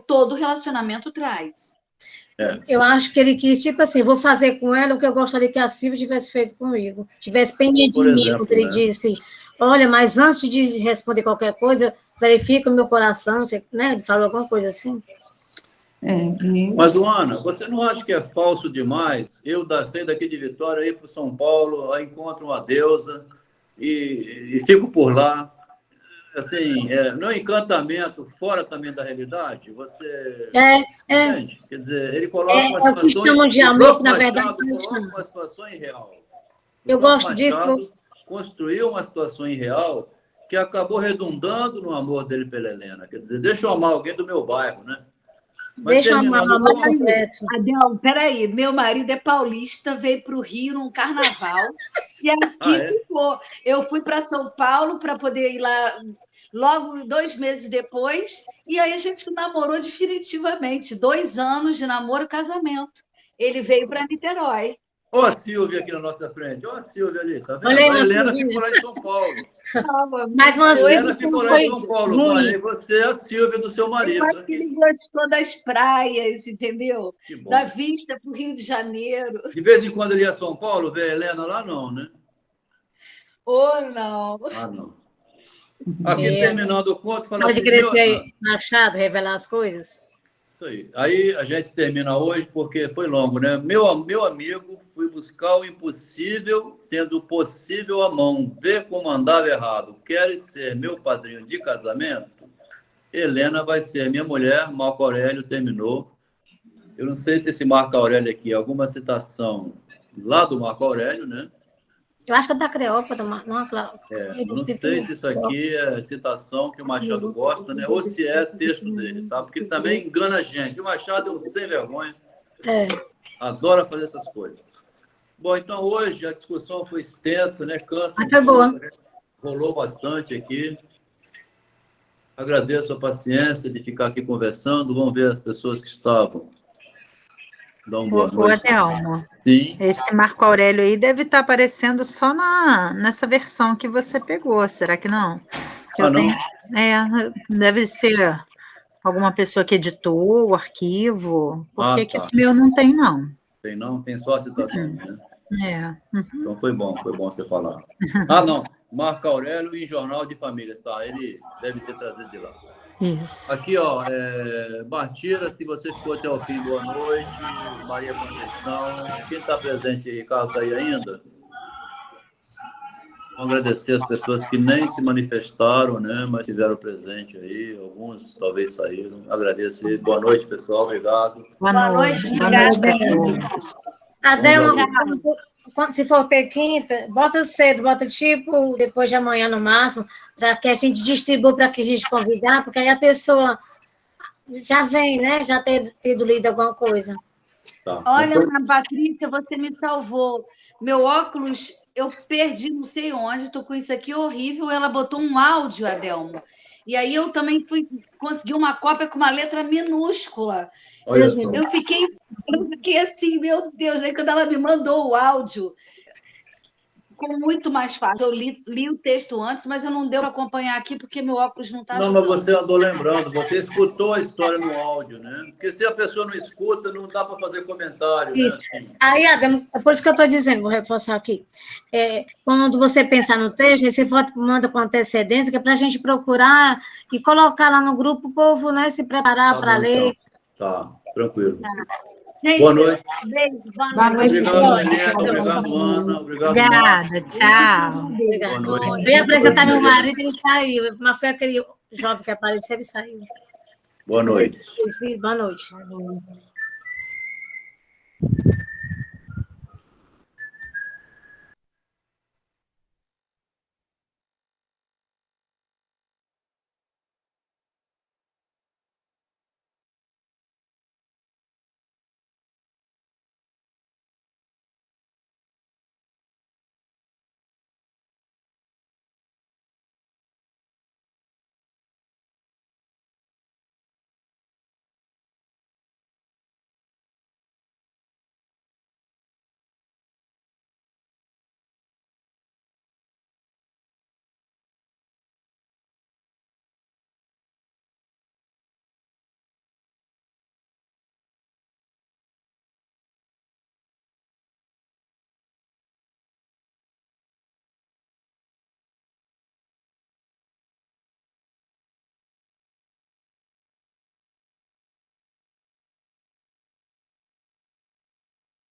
todo relacionamento traz. Eu acho que ele quis, tipo assim, vou fazer com ela o que eu gostaria que a Silvia tivesse feito comigo. Tivesse pendiente de mim, porque ele disse, olha, mas antes de responder qualquer coisa, verifica o meu coração, você, né? Ele falou alguma coisa assim. Mas, Luana, você não acha que é falso demais? Eu sair daqui de Vitória, ir para São Paulo, aí encontro uma deusa e fico por lá. Assim, não é encantamento fora também da realidade? Você entende? Quer dizer, ele coloca uma situação... que chamam de amor, que na verdade coloca uma situação irreal. Eu gosto disso. Construiu uma situação irreal que acabou redundando no amor dele pela Helena. Quer dizer, deixa eu amar alguém do meu bairro, né? Deixa eu amar completo. Adel, peraí, meu marido é paulista, veio para o Rio num carnaval, e aqui ficou. Eu fui para São Paulo para poder ir lá logo 2 meses depois, e aí a gente namorou definitivamente. 2 anos de namoro e casamento. Ele veio para Niterói. Olha a Silvia aqui na nossa frente. Olha a Silvia ali, tá vendo? Olha aí, a Helena ficou lá em São Paulo. Mas uma Helena ficou lá em São Paulo, Mãe, e você é a Silvia do seu marido. Eu acho que ele gostou das praias, entendeu? Que bom. Da vista para o Rio de Janeiro. De vez em quando ele ia a São Paulo, ver a Helena lá, não, né? Ou não. Ah, não. Aqui, terminando o conto, fala Pode assim... crescer, Machado, revelar as coisas? Isso aí. Aí a gente termina hoje porque foi longo, né? Meu amigo, fui buscar o impossível, tendo o possível à mão. Vê como andava errado. Queres ser meu padrinho de casamento? Helena vai ser minha mulher. Marco Aurélio terminou Eu não sei se esse Marco Aurélio aqui é alguma citação lá do Marco Aurélio, né? Eu acho que é da Cleópatra, não, claro. Não sei se isso aqui é citação que o Machado gosta, né? Ou se é texto dele, tá? Porque ele também engana a gente. O Machado é um sem vergonha. Adora fazer essas coisas. Bom, então hoje a discussão foi extensa, né? Cansa. Mas foi boa. Rolou bastante aqui. Agradeço a paciência de ficar aqui conversando. Vamos ver as pessoas que estavam. Dá uma boa noite. Adelmo, Sim. esse Marco Aurélio aí deve estar aparecendo só nessa versão que você pegou, será que não? Que eu não? Deve ser alguma pessoa que editou o arquivo, porque aqui tá. no meu não tem, não. Tem não? Tem só a citação, né? Uhum. Então foi bom você falar. Não. Marco Aurélio em Jornal de Famílias, tá? Ele deve ter trazido de lá. Isso. Aqui, ó, Martira, se você ficou até o fim, boa noite. Maria Conceição. Quem está presente aí? Ricardo está aí ainda? Vou agradecer as pessoas que nem se manifestaram, né? Mas estiveram presente aí. Alguns talvez saíram. Agradeço. Boa noite, pessoal. Obrigado. Boa noite. Boa noite para todos. Adelmo, se for ter quinta, bota cedo, bota tipo depois de amanhã no máximo, para que a gente distribua para que a gente convidar, porque aí a pessoa já vem, né? Já ter tido lido alguma coisa. Tá. Olha, Ana Patrícia, você me salvou. Meu óculos, eu perdi não sei onde, estou com isso aqui horrível. Ela botou um áudio, Adelmo. E aí eu também consegui uma cópia com uma letra minúscula. Eu fiquei assim, meu Deus. Aí quando ela me mandou o áudio, ficou muito mais fácil. Eu li o texto antes, mas eu não deu para acompanhar aqui porque meu óculos não está. Não, mas você andou lembrando, você escutou a história no áudio, né? Porque se a pessoa não escuta, não dá para fazer comentário. Isso. Né? Assim. Aí, Adam, é por isso que eu estou dizendo, vou reforçar aqui. Quando você pensar no texto, aí você manda com antecedência, que é para a gente procurar e colocar lá no grupo o povo, né, se preparar para ler. Então. Tá, tranquilo. Gente, boa noite. Beijo, boa noite. Obrigado, Helena. Obrigado, Ana. Obrigado, Obrigada, tchau. Boa noite. Eu ia apresentar meu marido, ele saiu, mas foi aquele jovem que apareceu e saiu. Boa noite. Boa noite.